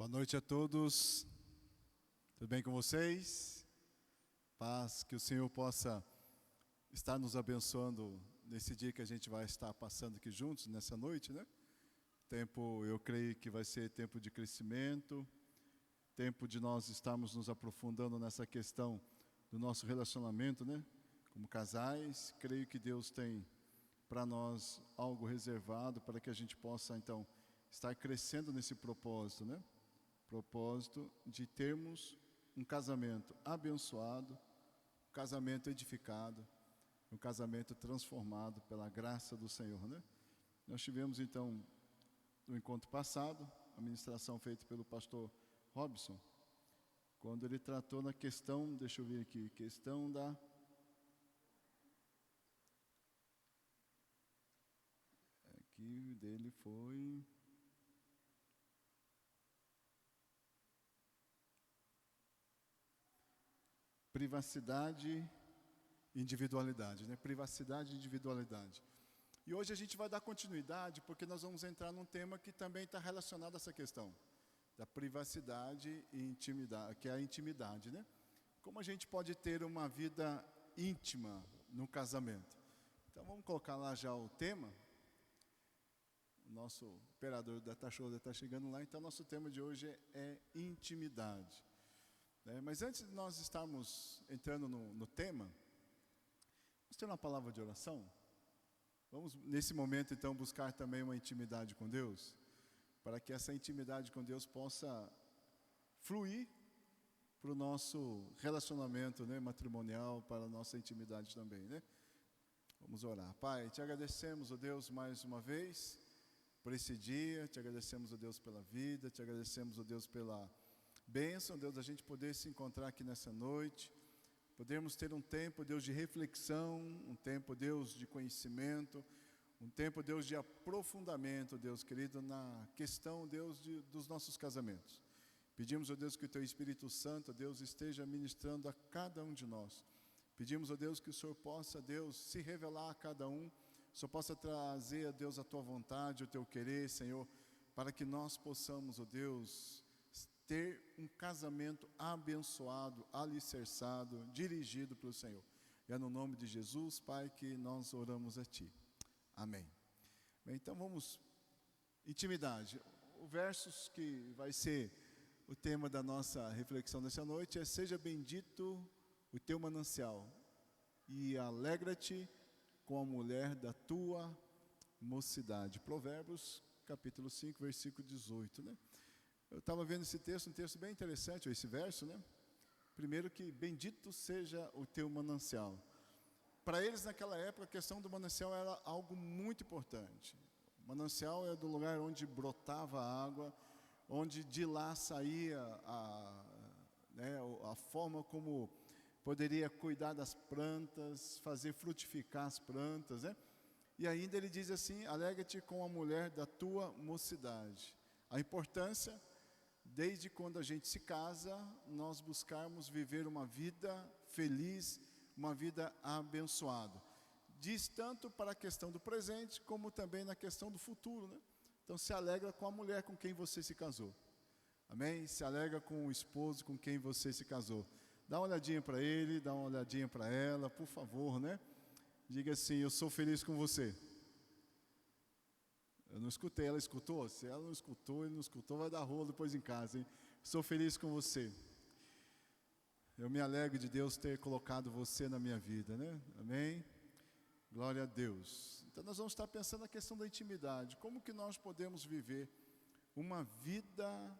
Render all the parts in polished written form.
Boa noite a todos, tudo bem com vocês? Paz, que o Senhor possa estar nos abençoando nesse dia que a gente vai estar passando aqui juntos, nessa noite, né? Tempo, eu creio que vai ser tempo de crescimento, tempo de nós estarmos nos aprofundando nessa questão do nosso relacionamento, né? Como casais, creio que Deus tem para nós algo reservado para que a gente possa, então, estar crescendo nesse propósito, né? Propósito de termos um casamento abençoado, um casamento edificado, um casamento transformado pela graça do Senhor, né? Nós tivemos então no encontro passado a ministração feita pelo pastor Robson, quando ele tratou na questão, deixa eu ver aqui, questão da aqui dele foi privacidade e individualidade, né? Privacidade e individualidade. E hoje a gente vai dar continuidade, porque nós vamos entrar num tema que também está relacionado a essa questão da privacidade e intimidade, que é a intimidade, né? Como a gente pode ter uma vida íntima no casamento? Então vamos colocar lá já o tema. O nosso operador da Tachoda está chegando lá, então nosso tema de hoje é intimidade. Mas antes de nós estarmos entrando no tema, vamos ter uma palavra de oração? Vamos, nesse momento, então, buscar também uma intimidade com Deus, para que essa intimidade com Deus possa fluir para o nosso relacionamento, né, matrimonial, para a nossa intimidade também, né? Vamos orar. Pai, te agradecemos, ó Deus, mais uma vez, por esse dia, te agradecemos, ó Deus, pela vida, te agradecemos, ó Deus, pela bênção, Deus, a gente poder se encontrar aqui nessa noite, podermos ter um tempo, Deus, de reflexão, um tempo, Deus, de conhecimento, um tempo, Deus, de aprofundamento, Deus querido, na questão, Deus, dos nossos casamentos. Pedimos, ó Deus, que o Teu Espírito Santo, Deus, esteja ministrando a cada um de nós. Pedimos, ó Deus, que o Senhor possa, Deus, se revelar a cada um, o Senhor possa trazer, ó Deus, a Tua vontade, o Teu querer, Senhor, para que nós possamos, ó Deus, ter um casamento abençoado, alicerçado, dirigido pelo Senhor. E é no nome de Jesus, Pai, que nós oramos a Ti. Amém. Bem, então vamos, intimidade. O versos que vai ser o tema da nossa reflexão nessa noite é: seja bendito o teu manancial e alegra-te com a mulher da tua mocidade. Provérbios, capítulo 5, versículo 18, né? Eu estava vendo esse texto, um texto bem interessante, esse verso, né? Primeiro que bendito seja o teu manancial. Para eles naquela época a questão do manancial era algo muito importante. O manancial é do lugar onde brotava a água, onde de lá saía a forma como poderia cuidar das plantas, fazer frutificar as plantas, né? E ainda ele diz assim: alegra-te com a mulher da tua mocidade. A importância, desde quando a gente se casa, nós buscarmos viver uma vida feliz, uma vida abençoada. Diz tanto para a questão do presente, como também na questão do futuro, né? Então se alegra com a mulher com quem você se casou. Amém? Se alegra com o esposo com quem você se casou. Dá uma olhadinha para ele, dá uma olhadinha para ela, por favor, né? Diga assim: eu sou feliz com você. Eu não escutei, ela escutou? Se ela não escutou, ele não escutou, vai dar rolo depois em casa, hein? Sou feliz com você. Eu me alegro de Deus ter colocado você na minha vida, né? Amém? Glória a Deus. Então nós vamos estar pensando na questão da intimidade. Como que nós podemos viver uma vida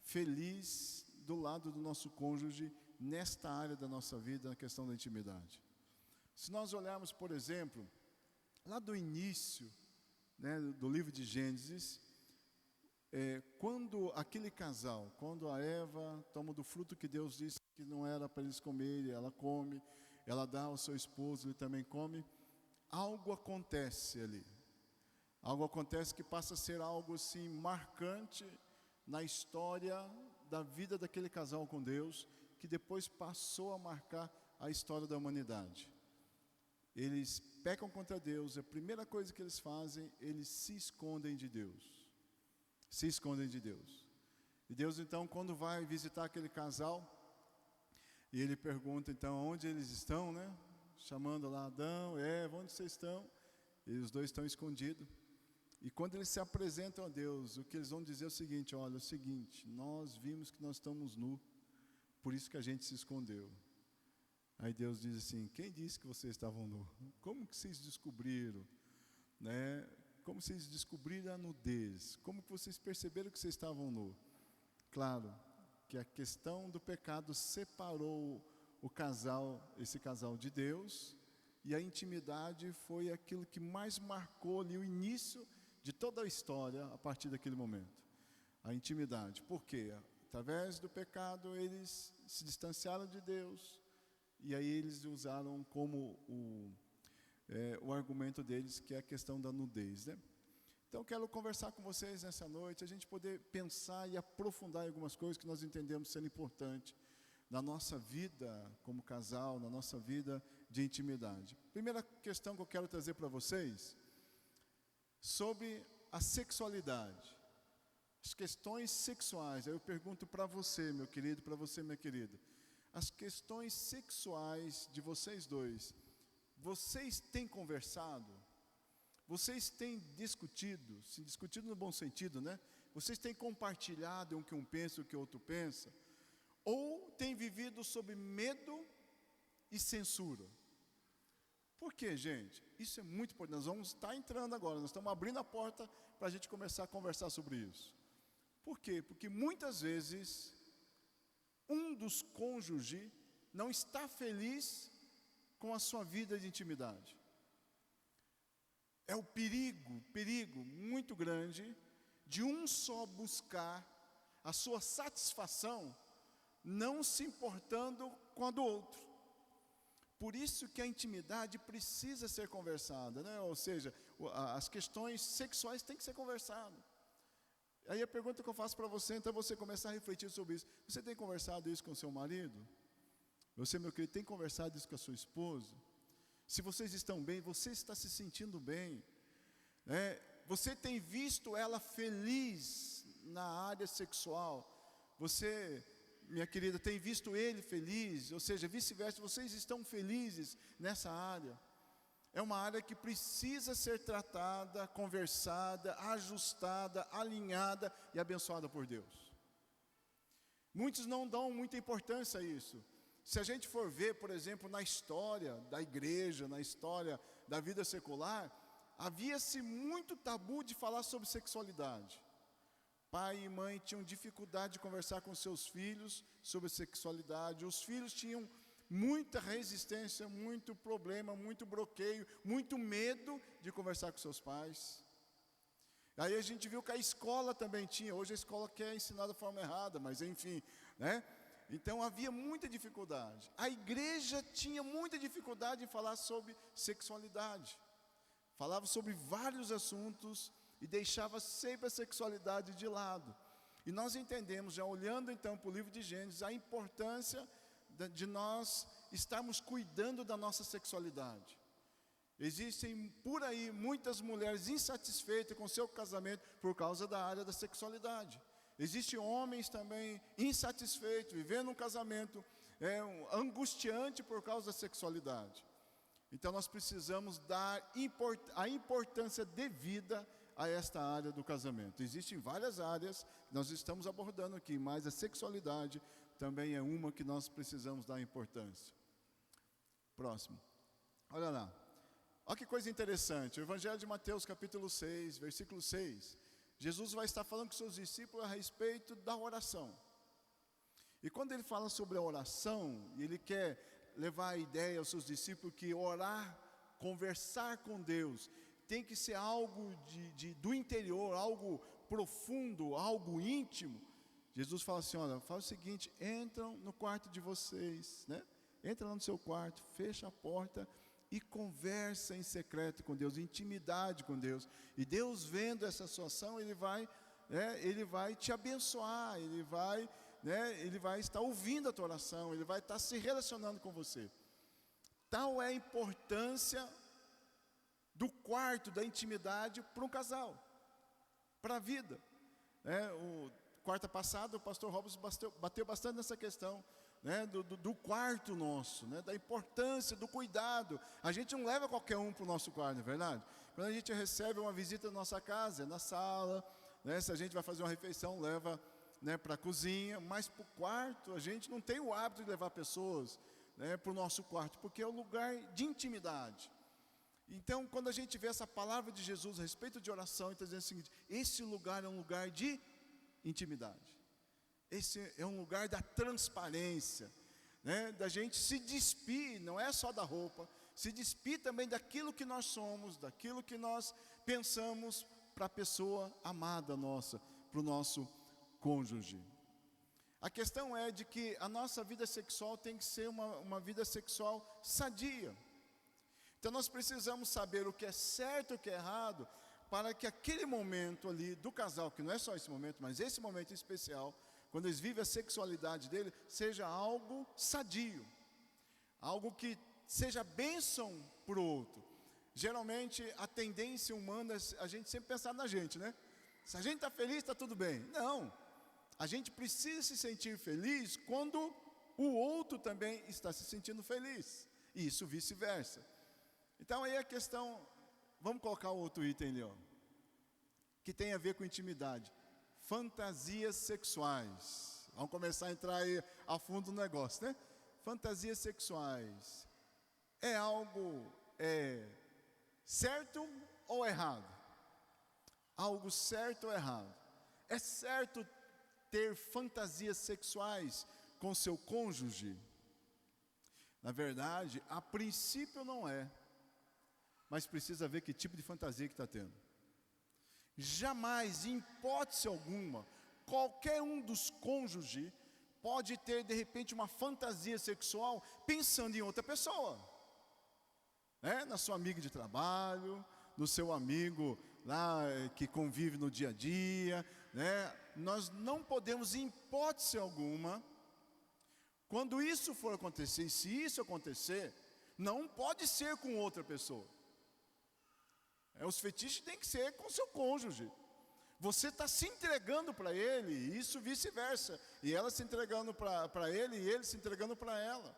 feliz do lado do nosso cônjuge, nesta área da nossa vida, na questão da intimidade? Se nós olharmos, por exemplo, lá do início, né, do livro de Gênesis, quando aquele casal, quando a Eva toma do fruto que Deus disse que não era para eles comerem, ela come, ela dá ao seu esposo, ele também come, algo acontece ali. Algo acontece que passa a ser algo assim marcante na história da vida daquele casal com Deus, que depois passou a marcar a história da humanidade. Eles pecam contra Deus, a primeira coisa que eles fazem, eles se escondem de Deus. Se escondem de Deus. E Deus, então, quando vai visitar aquele casal, e ele pergunta, então, onde eles estão, né? Chamando lá Adão, Eva, onde vocês estão? E os dois estão escondidos. E quando eles se apresentam a Deus, o que eles vão dizer é o seguinte, olha, é o seguinte, nós vimos que nós estamos nus, por isso que a gente se escondeu. Aí Deus diz assim, quem disse que vocês estavam nus? Como que vocês descobriram? Né? Como vocês descobriram a nudez? Como que vocês perceberam que vocês estavam nus? Claro, que a questão do pecado separou esse casal de Deus, e a intimidade foi aquilo que mais marcou ali o início de toda a história a partir daquele momento. A intimidade. Por quê? Através do pecado eles se distanciaram de Deus, e aí eles usaram como o argumento deles, que é a questão da nudez, né? Então eu quero conversar com vocês nessa noite, a gente poder pensar e aprofundar em algumas coisas que nós entendemos sendo importantes na nossa vida como casal, na nossa vida de intimidade. Primeira questão que eu quero trazer para vocês, sobre a sexualidade, as questões sexuais. Aí eu pergunto para você, meu querido, para você, minha querida, as questões sexuais de vocês dois, vocês têm conversado? Vocês têm discutido, se discutido no bom sentido, né? Vocês têm compartilhado o que um pensa e o que o outro pensa? Ou têm vivido sob medo e censura? Por quê, gente? Isso é muito importante. Nós vamos estar entrando agora, nós estamos abrindo a porta para a gente começar a conversar sobre isso. Por quê? Porque muitas vezes um dos cônjuges não está feliz com a sua vida de intimidade. É o perigo muito grande de um só buscar a sua satisfação, não se importando com a do outro. Por isso que a intimidade precisa ser conversada, né? Ou seja, as questões sexuais têm que ser conversadas. Aí a pergunta que eu faço para você, então, é você começar a refletir sobre isso. Você tem conversado isso com o seu marido? Você, meu querido, tem conversado isso com a sua esposa? Se vocês estão bem, você está se sentindo bem, né? Você tem visto ela feliz na área sexual? Você, minha querida, tem visto ele feliz? Ou seja, vice-versa, vocês estão felizes nessa área? É uma área que precisa ser tratada, conversada, ajustada, alinhada e abençoada por Deus. Muitos não dão muita importância a isso. Se a gente for ver, por exemplo, na história da igreja, na história da vida secular, havia-se muito tabu de falar sobre sexualidade. Pai e mãe tinham dificuldade de conversar com seus filhos sobre sexualidade. Os filhos tinham muita resistência, muito problema, muito bloqueio, muito medo de conversar com seus pais. Aí a gente viu que a escola também tinha. Hoje a escola quer ensinar da forma errada, mas enfim, né? Então havia muita dificuldade. A igreja tinha muita dificuldade em falar sobre sexualidade. Falava sobre vários assuntos e deixava sempre a sexualidade de lado. E nós entendemos, já olhando então para o livro de Gênesis, a importância de nós estarmos cuidando da nossa sexualidade. Existem por aí muitas mulheres insatisfeitas com seu casamento por causa da área da sexualidade. Existem homens também insatisfeitos, vivendo um casamento angustiante por causa da sexualidade. Então nós precisamos dar a importância devida a esta área do casamento. Existem várias áreas que nós estamos abordando aqui, mas a sexualidade também é uma que nós precisamos dar importância. Próximo. Olha lá. Olha que coisa interessante. O Evangelho de Mateus, capítulo 6, versículo 6. Jesus vai estar falando com seus discípulos a respeito da oração. E quando ele fala sobre a oração, ele quer levar a ideia aos seus discípulos que orar, conversar com Deus, tem que ser algo do interior, algo profundo, algo íntimo. Jesus fala assim, olha, fala o seguinte, entram no quarto de vocês, né? Entra lá no seu quarto, fecha a porta e conversa em secreto com Deus, intimidade com Deus. E Deus, vendo essa situação, Ele vai te abençoar, Ele vai estar ouvindo a tua oração, Ele vai estar se relacionando com você. Tal é a importância do quarto, da intimidade para um casal, para a vida. Quarta passada, o pastor Robson bateu bastante nessa questão, né, do quarto nosso, né, da importância, do cuidado. A gente não leva qualquer um para o nosso quarto, não é verdade? Quando a gente recebe uma visita na nossa casa, é na sala, né, se a gente vai fazer uma refeição, leva, né, para a cozinha, mas para o quarto, a gente não tem o hábito de levar pessoas, né, para o nosso quarto, porque é um lugar de intimidade. Então, quando a gente vê essa palavra de Jesus a respeito de oração, ele está dizendo o seguinte: esse lugar é um lugar de intimidade. Esse é um lugar da transparência, né, da gente se despir, não é só da roupa, se despir também daquilo que nós somos, daquilo que nós pensamos para a pessoa amada nossa, para o nosso cônjuge. A questão é de que a nossa vida sexual tem que ser uma vida sexual sadia. Então nós precisamos saber o que é certo e o que é errado, para que aquele momento ali do casal, que não é só esse momento, mas esse momento especial, quando eles vivem a sexualidade dele, seja algo sadio, algo que seja bênção para o outro. Geralmente a tendência humana é a gente sempre pensar na gente, né? Se a gente está feliz, está tudo bem. Não, a gente precisa se sentir feliz quando o outro também está se sentindo feliz, e isso vice-versa. Então aí a questão, vamos colocar o outro item ali, ó, que tem a ver com intimidade. Fantasias sexuais. Vamos começar a entrar aí a fundo no negócio, né? Fantasias sexuais. É algo certo ou errado? Algo certo ou errado? É certo ter fantasias sexuais com seu cônjuge? Na verdade, a princípio não é. Mas precisa ver que tipo de fantasia que está tendo. Jamais, em hipótese alguma, qualquer um dos cônjuges pode ter, de repente, uma fantasia sexual pensando em outra pessoa, né? Na sua amiga de trabalho, no seu amigo lá que convive no dia a dia, né? Nós não podemos, em hipótese alguma, quando isso for acontecer, e se isso acontecer, não pode ser com outra pessoa. Os fetiches têm que ser com o seu cônjuge. Você está se entregando para ele, e isso vice-versa. E ela se entregando para ele, e ele se entregando para ela.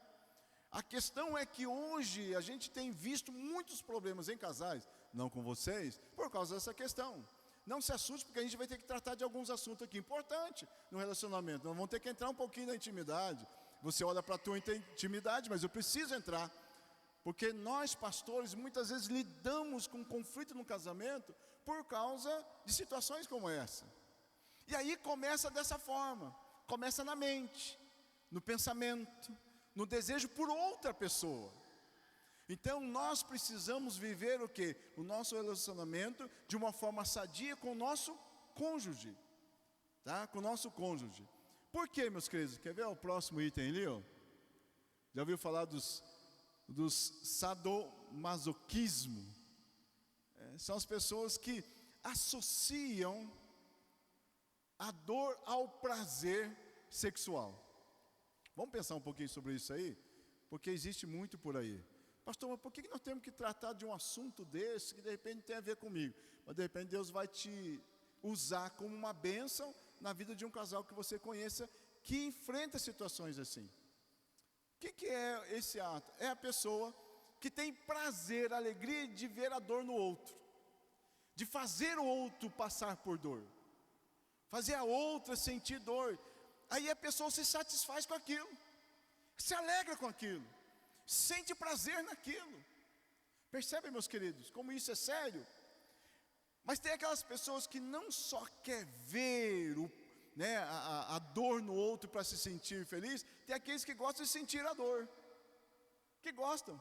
A questão é que hoje a gente tem visto muitos problemas em casais, não com vocês, por causa dessa questão. Não se assuste, porque a gente vai ter que tratar de alguns assuntos aqui importantes no relacionamento. Nós vamos ter que entrar um pouquinho na intimidade. Você olha para a tua intimidade, mas eu preciso entrar. Porque nós, pastores, muitas vezes lidamos com conflito no casamento por causa de situações como essa. E aí começa dessa forma, começa na mente, no pensamento, no desejo por outra pessoa. Então nós precisamos viver o quê? O nosso relacionamento de uma forma sadia com o nosso cônjuge, tá? Com o nosso cônjuge. Por quê, meus queridos? Quer ver o próximo item ali, ó? Já ouviu falar dos sadomasoquismo? São as pessoas que associam a dor ao prazer sexual. Vamos pensar um pouquinho sobre isso aí? Porque existe muito por aí. Pastor, mas por que nós temos que tratar de um assunto desse que de repente tem a ver comigo? Mas de repente Deus vai te usar como uma bênção na vida de um casal que você conheça, que enfrenta situações assim. O que é esse ato? É a pessoa que tem prazer, alegria de ver a dor no outro, de fazer o outro passar por dor, fazer a outra sentir dor. Aí a pessoa se satisfaz com aquilo, se alegra com aquilo, sente prazer naquilo. Percebem, meus queridos, como isso é sério? Mas tem aquelas pessoas que não só quer ver a dor no outro para se sentir feliz, tem aqueles que gostam de sentir a dor, que gostam.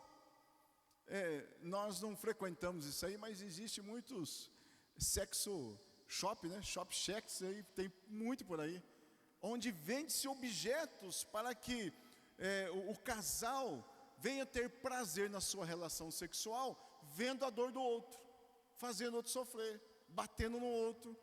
Nós não frequentamos isso aí, mas existe muitos sexo shop, né? Shop checks aí, tem muito por aí, onde vende-se objetos para que o casal venha ter prazer na sua relação sexual, vendo a dor do outro, fazendo o outro sofrer, batendo no outro,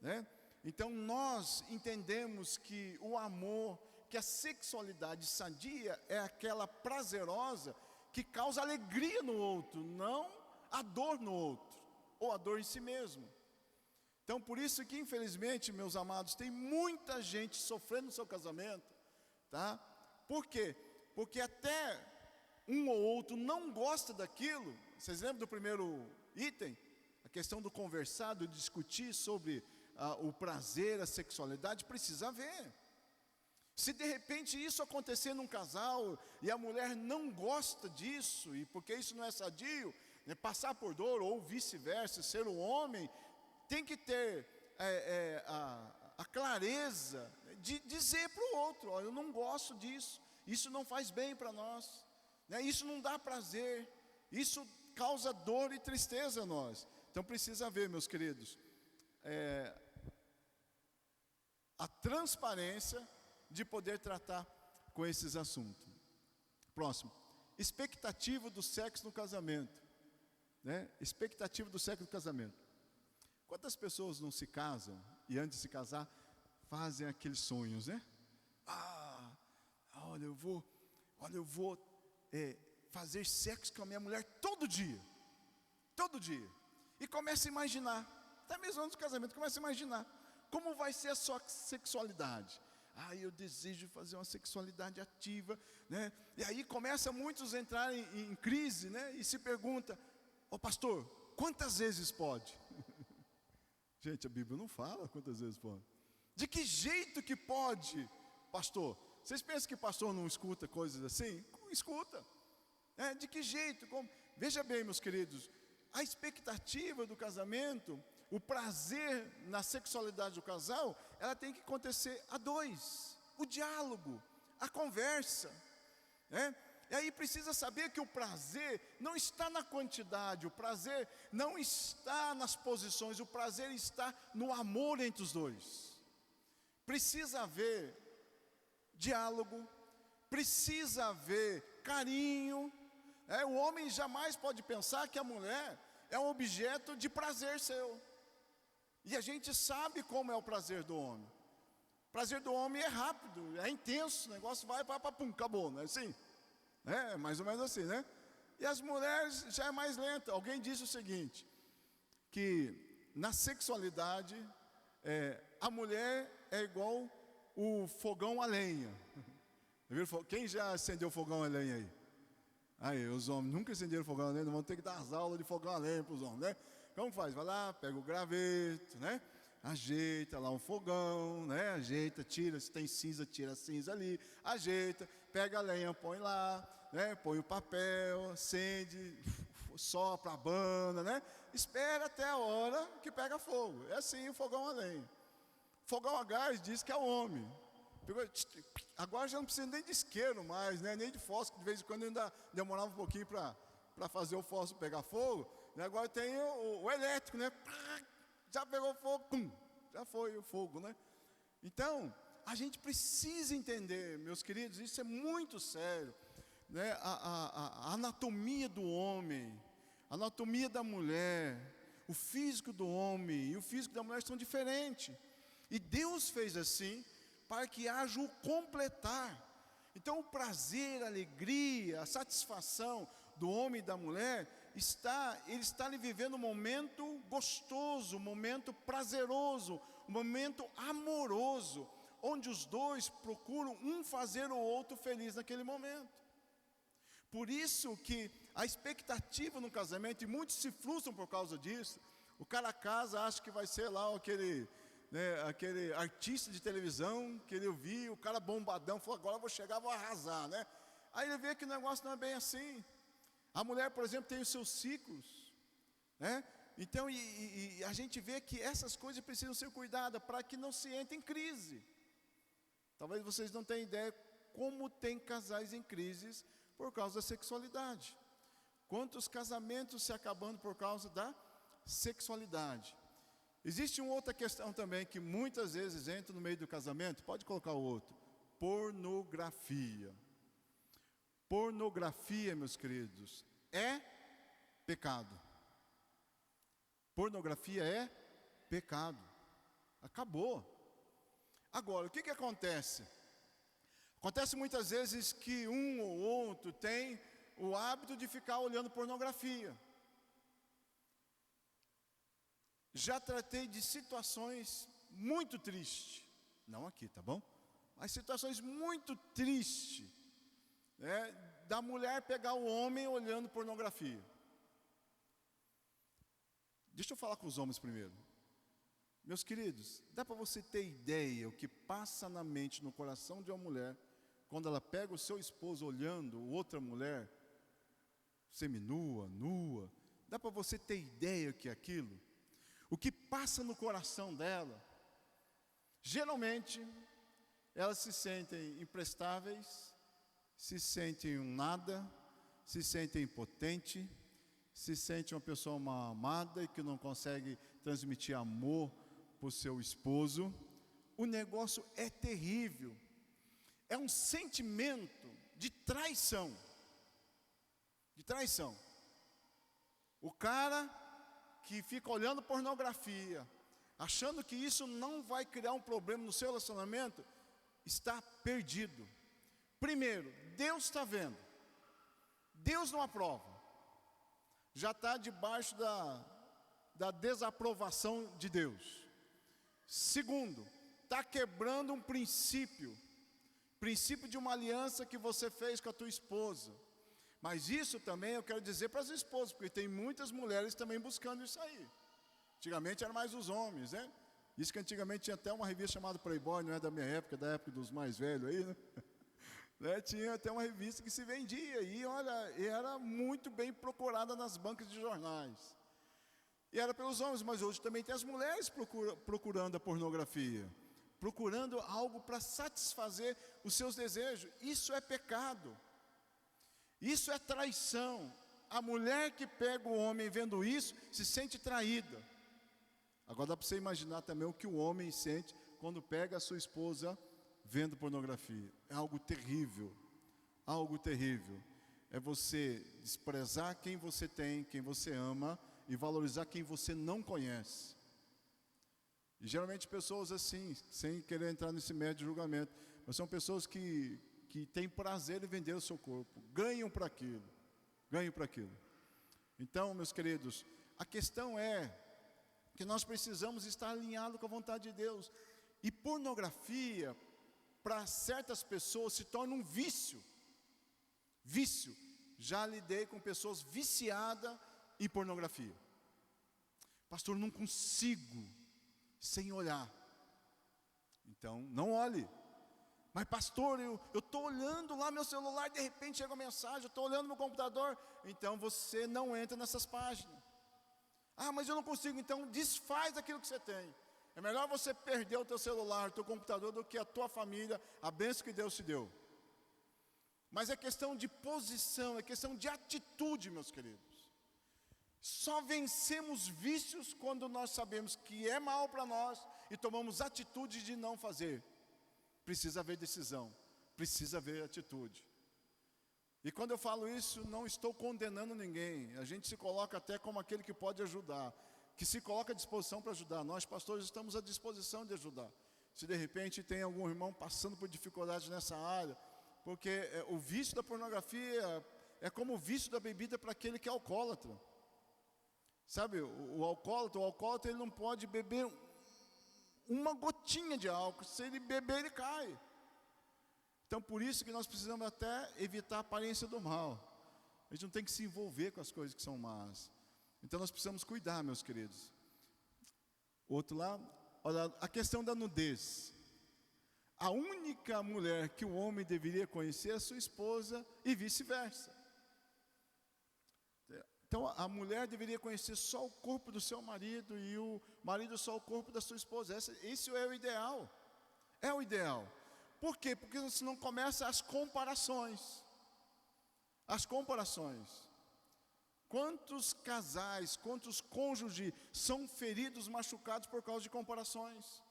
né? Então nós entendemos que o amor, que a sexualidade sadia é aquela prazerosa que causa alegria no outro, não a dor no outro, ou a dor em si mesmo. Então, por isso que, infelizmente, meus amados, tem muita gente sofrendo no seu casamento, tá? Por quê? Porque até um ou outro não gosta daquilo. Vocês lembram do primeiro item? A questão do conversar, do discutir sobre o prazer, a sexualidade, precisa haver. Se de repente isso acontecer num casal e a mulher não gosta disso, e porque isso não é sadio, né, passar por dor ou vice-versa, ser um homem, tem que ter a clareza de dizer para o outro: olha, eu não gosto disso, isso não faz bem para nós, né, isso não dá prazer, isso causa dor e tristeza a nós. Então precisa haver, meus queridos, a transparência de poder tratar com esses assuntos. Próximo, expectativa do sexo no casamento, né? Expectativa do sexo no casamento. Quantas pessoas não se casam e antes de se casar fazem aqueles sonhos, né? Olha, eu vou fazer sexo com a minha mulher todo dia, e começa a imaginar, até mesmo antes do casamento, começa a imaginar como vai ser a sua sexualidade. Eu desejo fazer uma sexualidade ativa, né? E aí começa muitos a entrar em crise, né? E se pergunta: ô pastor, quantas vezes pode? Gente, a Bíblia não fala quantas vezes pode. De que jeito que pode, pastor? Vocês pensam que pastor não escuta coisas assim? Escuta. De que jeito? Como? Veja bem, meus queridos, a expectativa do casamento, o prazer na sexualidade do casal, ela tem que acontecer a dois. O diálogo, a conversa, né? E aí precisa saber que o prazer não está na quantidade, o prazer não está nas posições, o prazer está no amor entre os dois. Precisa haver diálogo, precisa haver carinho. O homem jamais pode pensar que a mulher é um objeto de prazer seu. E a gente sabe como é o prazer do homem. O prazer do homem é rápido, é intenso, o negócio vai, pum, acabou, não é assim? É mais ou menos assim, né? E as mulheres já é mais lenta. Alguém disse o seguinte, que na sexualidade, a mulher é igual o fogão a lenha. Quem já acendeu fogão a lenha aí? Aí, os homens nunca acenderam fogão a lenha, não vão ter que dar as aulas de fogão a lenha para os homens, né? Como faz? Vai lá, pega o graveto, né? Ajeita lá um fogão, né? Ajeita, tira, se tem cinza, tira a cinza ali, ajeita, pega a lenha, põe lá, né? Põe o papel, acende, sopra, abana, né? Espera até a hora que pega fogo. É assim o fogão a lenha. Fogão a gás diz que é o homem. Agora já não precisa nem de isqueiro mais, né? Nem de fósforo, de vez em quando ainda demorava um pouquinho para fazer o fósforo pegar fogo. Agora tem o elétrico, né? Já pegou fogo, pum, já foi o fogo, né? Então, a gente precisa entender, meus queridos, isso é muito sério, né? A anatomia do homem, a anatomia da mulher, o físico do homem e o físico da mulher são diferentes. E Deus fez assim para que haja o completar. Então, o prazer, a alegria, a satisfação do homem e da mulher ele está ali vivendo um momento gostoso, um momento prazeroso, um momento amoroso, onde os dois procuram um fazer o outro feliz naquele momento. Por isso que a expectativa no casamento, e muitos se frustram por causa disso, o cara casa, acha que vai ser lá aquele artista de televisão que ele viu, o cara bombadão, falou: agora eu vou chegar, vou arrasar, né? Aí ele vê que o negócio não é bem assim. A mulher, por exemplo, tem os seus ciclos, né? Então, a gente vê que essas coisas precisam ser cuidadas para que não se entre em crise. Talvez vocês não tenham ideia como tem casais em crises por causa da sexualidade. Quantos casamentos se acabando por causa da sexualidade. Existe uma outra questão também que muitas vezes entra no meio do casamento, pode colocar o outro: pornografia. Pornografia, meus queridos, é pecado. Pornografia é pecado. Acabou. Agora, o que acontece? Acontece muitas vezes que um ou outro tem o hábito de ficar olhando pornografia. já tratei de situações muito tristes, não aqui, tá bom? Mas situações muito tristes, né, da mulher pegar o homem olhando pornografia. Deixa eu falar com os homens primeiro. Meus queridos, dá para você ter ideia o que passa na mente, no coração de uma mulher, quando ela pega o seu esposo olhando outra mulher, seminua, nua? Dá para você ter ideia o que é aquilo? O que passa no coração dela? Geralmente, elas se sentem imprestáveis, se sentem um nada, se sentem impotente, se sente uma pessoa mal amada e que não consegue transmitir amor para o seu esposo. O negócio é terrível. É um sentimento de traição. De traição. O cara que fica olhando pornografia, achando que isso não vai criar um problema no seu relacionamento, está perdido. Primeiro, Deus está vendo. Deus não aprova. Já está debaixo da desaprovação de Deus. Segundo, está quebrando um princípio de uma aliança que você fez com a tua esposa. Mas isso também eu quero dizer para as esposas, porque tem muitas mulheres também buscando isso aí. Antigamente eram mais os homens, né? Isso que antigamente tinha até uma revista chamada Playboy, não é da minha época, da época dos mais velhos aí, né? Tinha até uma revista que se vendia e olha, era muito bem procurada nas bancas de jornais. E era pelos homens, mas hoje também tem as mulheres procurando a pornografia, procurando algo para satisfazer os seus desejos. Isso é pecado. Isso é traição. A mulher que pega o homem vendo isso se sente traída. Agora dá para você imaginar também o que o homem sente quando pega a sua esposa vendo pornografia. É algo terrível, algo terrível. É você desprezar quem você tem, quem você ama, e valorizar quem você não conhece. E geralmente pessoas assim, sem querer entrar nesse médio de julgamento, mas são pessoas que têm prazer em vender o seu corpo, ganham para aquilo. Então, meus queridos, a questão é que nós precisamos estar alinhados com a vontade de Deus. E pornografia, para certas pessoas, se torna um vício. Vício. Já lidei com pessoas viciadas em pornografia. Pastor, não consigo sem olhar. Então, não olhe. Mas pastor, eu estou olhando lá meu celular, de repente chega uma mensagem, eu estou olhando no computador. Então você não entra nessas páginas. Ah, mas eu não consigo, então desfaz aquilo que você tem. É melhor você perder o teu celular, o teu computador, do que a tua família, a bênção que Deus te deu. Mas é questão de posição, é questão de atitude, meus queridos. Só vencemos vícios quando nós sabemos que é mal para nós e tomamos atitude de não fazer. Precisa haver decisão, precisa haver atitude. E quando eu falo isso, não estou condenando ninguém. A gente se coloca até como aquele que pode ajudar, que se coloca à disposição para ajudar. Nós, pastores, estamos à disposição de ajudar. Se de repente tem algum irmão passando por dificuldades nessa área, porque o vício da pornografia é como o vício da bebida para aquele que é alcoólatra. Sabe, o alcoólatra ele não pode beber uma gotinha de álcool. Se ele beber, ele cai. Então, por isso que nós precisamos até evitar a aparência do mal. A gente não tem que se envolver com as coisas que são más. Então, nós precisamos cuidar, meus queridos. Outro lá, olha, a questão da nudez. A única mulher que o homem deveria conhecer é a sua esposa e vice-versa. Então, a mulher deveria conhecer só o corpo do seu marido e o marido só o corpo da sua esposa. Esse é o ideal. É o ideal. Por quê? Porque senão começam as comparações. As comparações. Quantos casais, quantos cônjuges são feridos, machucados por causa de comparações?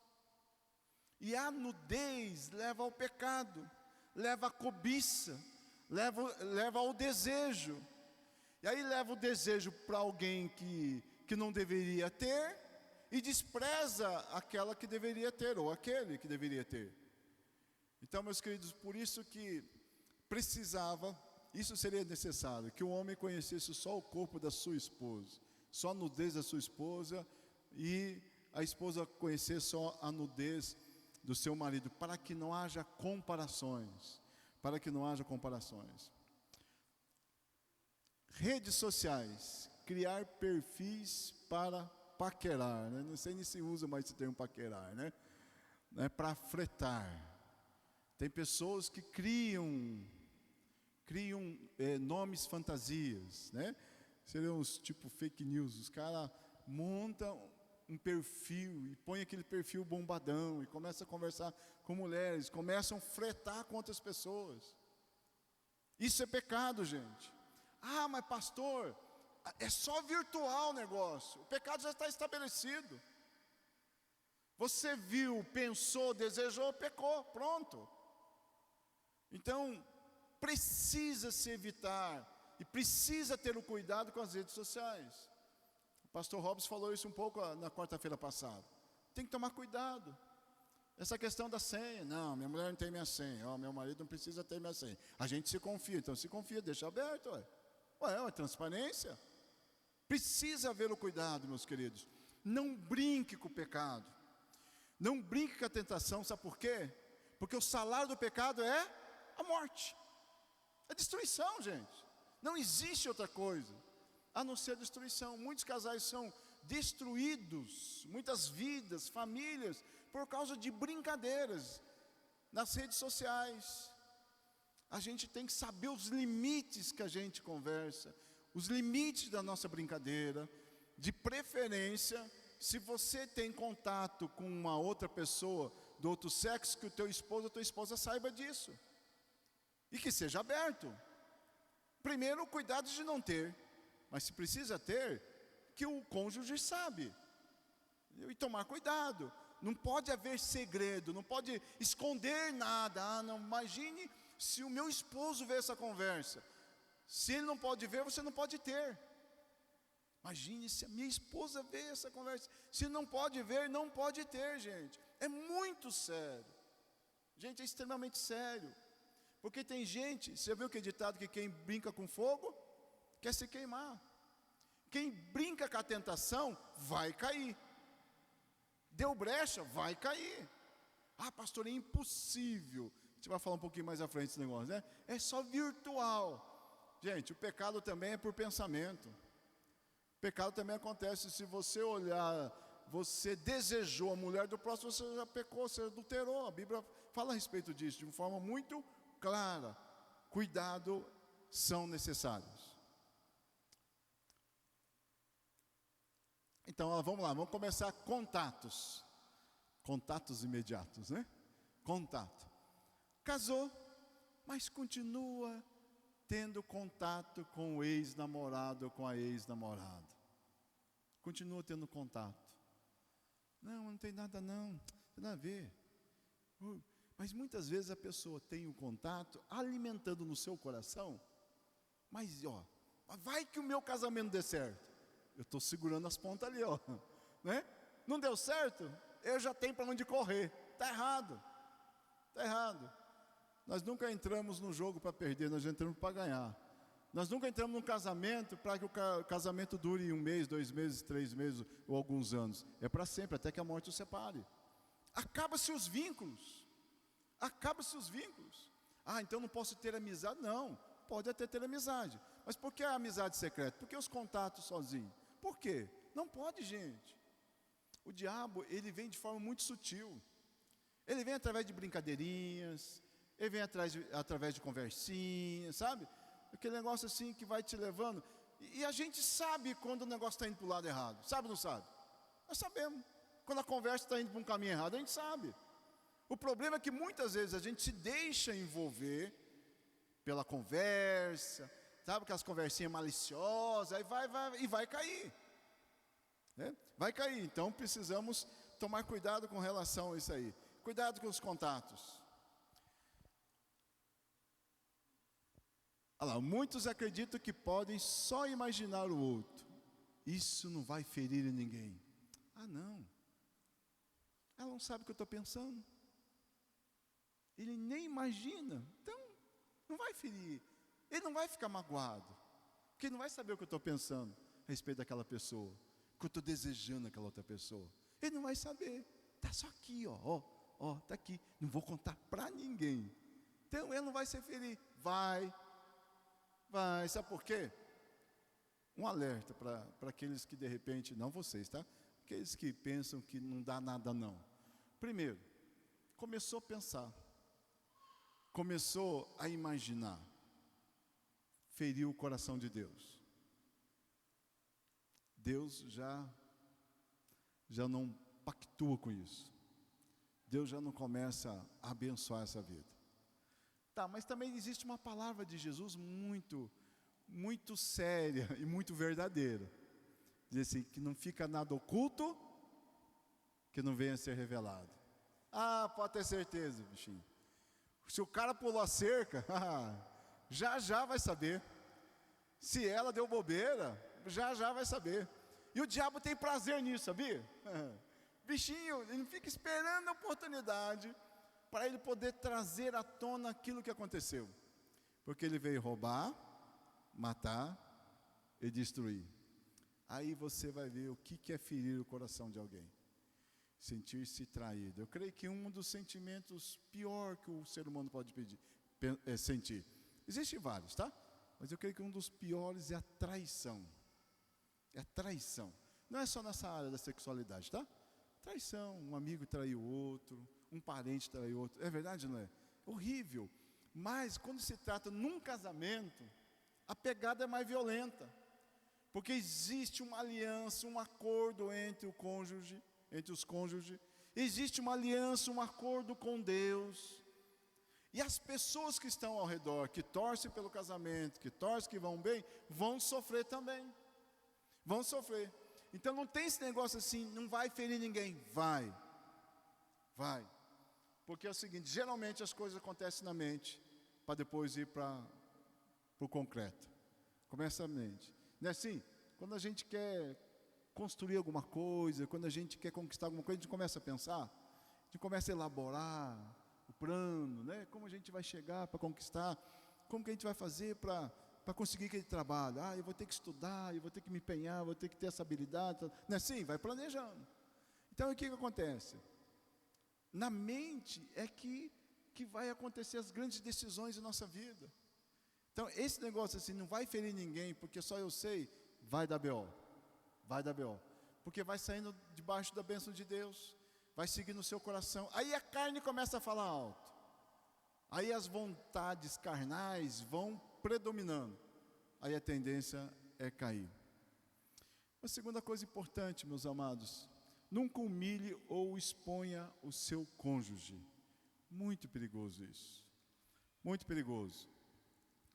E a nudez leva ao pecado, leva à cobiça, leva ao desejo. E aí leva o desejo para alguém que não deveria ter e despreza aquela que deveria ter, ou aquele que deveria ter. Então, meus queridos, por isso que isso seria necessário, que o homem conhecesse só o corpo da sua esposa, só a nudez da sua esposa, e a esposa conhecer só a nudez do seu marido, para que não haja comparações. Para que não haja comparações. Redes sociais, criar perfis para paquerar, né? Não sei nem se usa mais esse termo paquerar, né? Para fretar. Tem pessoas que criam nomes fantasias, né? Seriam os tipo fake news. Os caras montam um perfil e põem aquele perfil bombadão e começam a conversar com mulheres, começam a fretar com outras pessoas. Isso é pecado, gente. Ah, mas pastor, é só virtual o negócio. O pecado já está estabelecido. Você viu, pensou, desejou, pecou, pronto. Então, precisa se evitar e precisa ter o cuidado com as redes sociais. O pastor Robson falou isso um pouco na quarta-feira passada. Tem que tomar cuidado. Essa questão da senha, não, minha mulher não tem minha senha, meu marido não precisa ter minha senha. A gente se confia, então se confia, deixa aberto. Ué, transparência. Precisa haver o cuidado, meus queridos. Não brinque com o pecado. Não brinque com a tentação, sabe por quê? Porque o salário do pecado é a morte. É destruição, gente. Não existe outra coisa a não ser destruição. Muitos casais são destruídos, muitas vidas, famílias, por causa de brincadeiras nas redes sociais. A gente tem que saber os limites que a gente conversa, os limites da nossa brincadeira. De preferência, se você tem contato com uma outra pessoa do outro sexo, que o teu esposo ou tua esposa saiba disso. E que seja aberto. Primeiro, cuidado de não ter. Mas se precisa ter, que o cônjuge sabe. E tomar cuidado. Não pode haver segredo, não pode esconder nada. Ah, não, imagine se o meu esposo vê essa conversa. Se ele não pode ver, você não pode ter. Imagine se a minha esposa vê essa conversa. Se não pode ver, não pode ter, gente. É muito sério. Gente, é extremamente sério. Porque tem gente, você viu que é ditado que quem brinca com fogo, quer se queimar. Quem brinca com a tentação, vai cair. Deu brecha, vai cair. Ah, pastor, é impossível. A gente vai falar um pouquinho mais à frente desse negócio, né? É só virtual. Gente, o pecado também é por pensamento. O pecado também acontece, se você olhar, você desejou a mulher do próximo, você já pecou, você adulterou. A Bíblia fala a respeito disso, de uma forma muito clara. Cuidado são necessários. Então, vamos lá, vamos começar contatos. Contatos imediatos, né? Contato. Casou, mas continua tendo contato com o ex-namorado ou com a ex-namorada. Continua tendo contato. Não tem nada não, tem nada a ver. Mas muitas vezes a pessoa tem o contato alimentando no seu coração. Mas vai que o meu casamento dê certo. Eu estou segurando as pontas ali, né? Não deu certo? Eu já tenho para onde correr. Está errado. Está errado. Nós nunca entramos no jogo para perder, nós entramos para ganhar. Nós nunca entramos num casamento para que o casamento dure 1 mês, 2 meses, 3 meses ou alguns anos. É para sempre, até que a morte os separe. Acaba-se os vínculos. Acaba-se os vínculos. Ah, então não posso ter amizade? Não, pode até ter amizade. Mas por que a amizade secreta? Por que os contatos sozinhos? Por quê? Não pode, gente. O diabo, ele vem de forma muito sutil. Ele vem através de brincadeirinhas, ele vem através de conversinhas, sabe? Aquele negócio assim que vai te levando. E a gente sabe quando o negócio está indo para o lado errado. Sabe ou não sabe? Nós sabemos. Quando a conversa está indo para um caminho errado, a gente sabe. O problema é que muitas vezes a gente se deixa envolver pela conversa, sabe, aquelas conversinhas maliciosas, aí vai cair. Né? Vai cair. Então precisamos tomar cuidado com relação a isso aí. Cuidado com os contatos. Olha lá, muitos acreditam que podem só imaginar o outro. Isso não vai ferir ninguém. Ah, não. Ela não sabe o que eu estou pensando. Ele nem imagina. Então, não vai ferir. Ele não vai ficar magoado. Porque ele não vai saber o que eu estou pensando a respeito daquela pessoa. que eu estou desejando aquela outra pessoa. Ele não vai saber. Está só aqui, ó, está aqui. Não vou contar para ninguém. Então ele não vai ser feliz. Vai. Sabe por quê? Um alerta para aqueles que de repente, não vocês, tá? Aqueles que pensam que não dá nada não. Primeiro, começou a pensar. Começou a imaginar. Feriu o coração de Deus. Deus já não pactua com isso. Deus já não começa a abençoar essa vida. Tá, mas também existe uma palavra de Jesus muito séria e muito verdadeira. Diz assim, que não fica nada oculto, que não venha a ser revelado. Ah, pode ter certeza, bichinho. Se o cara pulou a cerca, já vai saber. Se ela deu bobeira, já vai saber. E o diabo tem prazer nisso, sabia? Bichinho, ele não fica esperando a oportunidade para ele poder trazer à tona aquilo que aconteceu. Porque ele veio roubar, matar e destruir. Aí você vai ver o que é ferir o coração de alguém. Sentir-se traído. Eu creio que um dos sentimentos pior que o ser humano pode sentir. Existem vários, tá? Mas eu creio que um dos piores é a traição. É a traição. Não é só nessa área da sexualidade, tá? Traição, um amigo traiu o outro, um parente traiu o outro. É verdade, não é? Horrível. Mas quando se trata num casamento, a pegada é mais violenta. Porque existe uma aliança, um acordo entre os cônjuges. Existe uma aliança, um acordo com Deus. E as pessoas que estão ao redor, que torcem pelo casamento, que torcem que vão bem, vão sofrer também. Vão sofrer. Então não tem esse negócio assim, não vai ferir ninguém. Vai. Porque é o seguinte, geralmente as coisas acontecem na mente, para depois ir para o concreto. Começa a mente. Não é assim? Quando a gente quer construir alguma coisa, quando a gente quer conquistar alguma coisa, a gente começa a pensar, a gente começa a elaborar o plano, né? Como a gente vai chegar para conquistar, como que a gente vai fazer para conseguir aquele trabalho. Eu vou ter que estudar, eu vou ter que me empenhar, vou ter que ter essa habilidade. Não é assim? Vai planejando. Então, o que acontece? Na mente é que vai acontecer as grandes decisões da nossa vida. Então, esse negócio assim, não vai ferir ninguém, porque só eu sei, vai dar B.O. Porque vai saindo debaixo da bênção de Deus, vai seguir no seu coração. Aí a carne começa a falar alto. Aí as vontades carnais vão predominando. Aí a tendência é cair. Uma segunda coisa importante, meus amados, nunca humilhe ou exponha o seu cônjuge. Muito perigoso isso. Muito perigoso.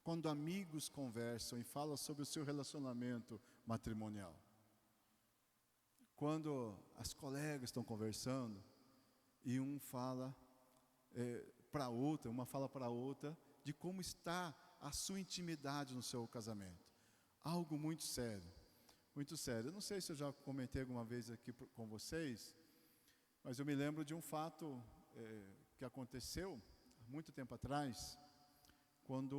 Quando amigos conversam e falam sobre o seu relacionamento matrimonial. Quando as colegas estão conversando e um fala para outra, uma fala para a outra de como está a sua intimidade no seu casamento. Algo muito sério, muito sério. Eu não sei se eu já comentei alguma vez aqui com vocês, mas eu me lembro de um fato que aconteceu há muito tempo atrás, quando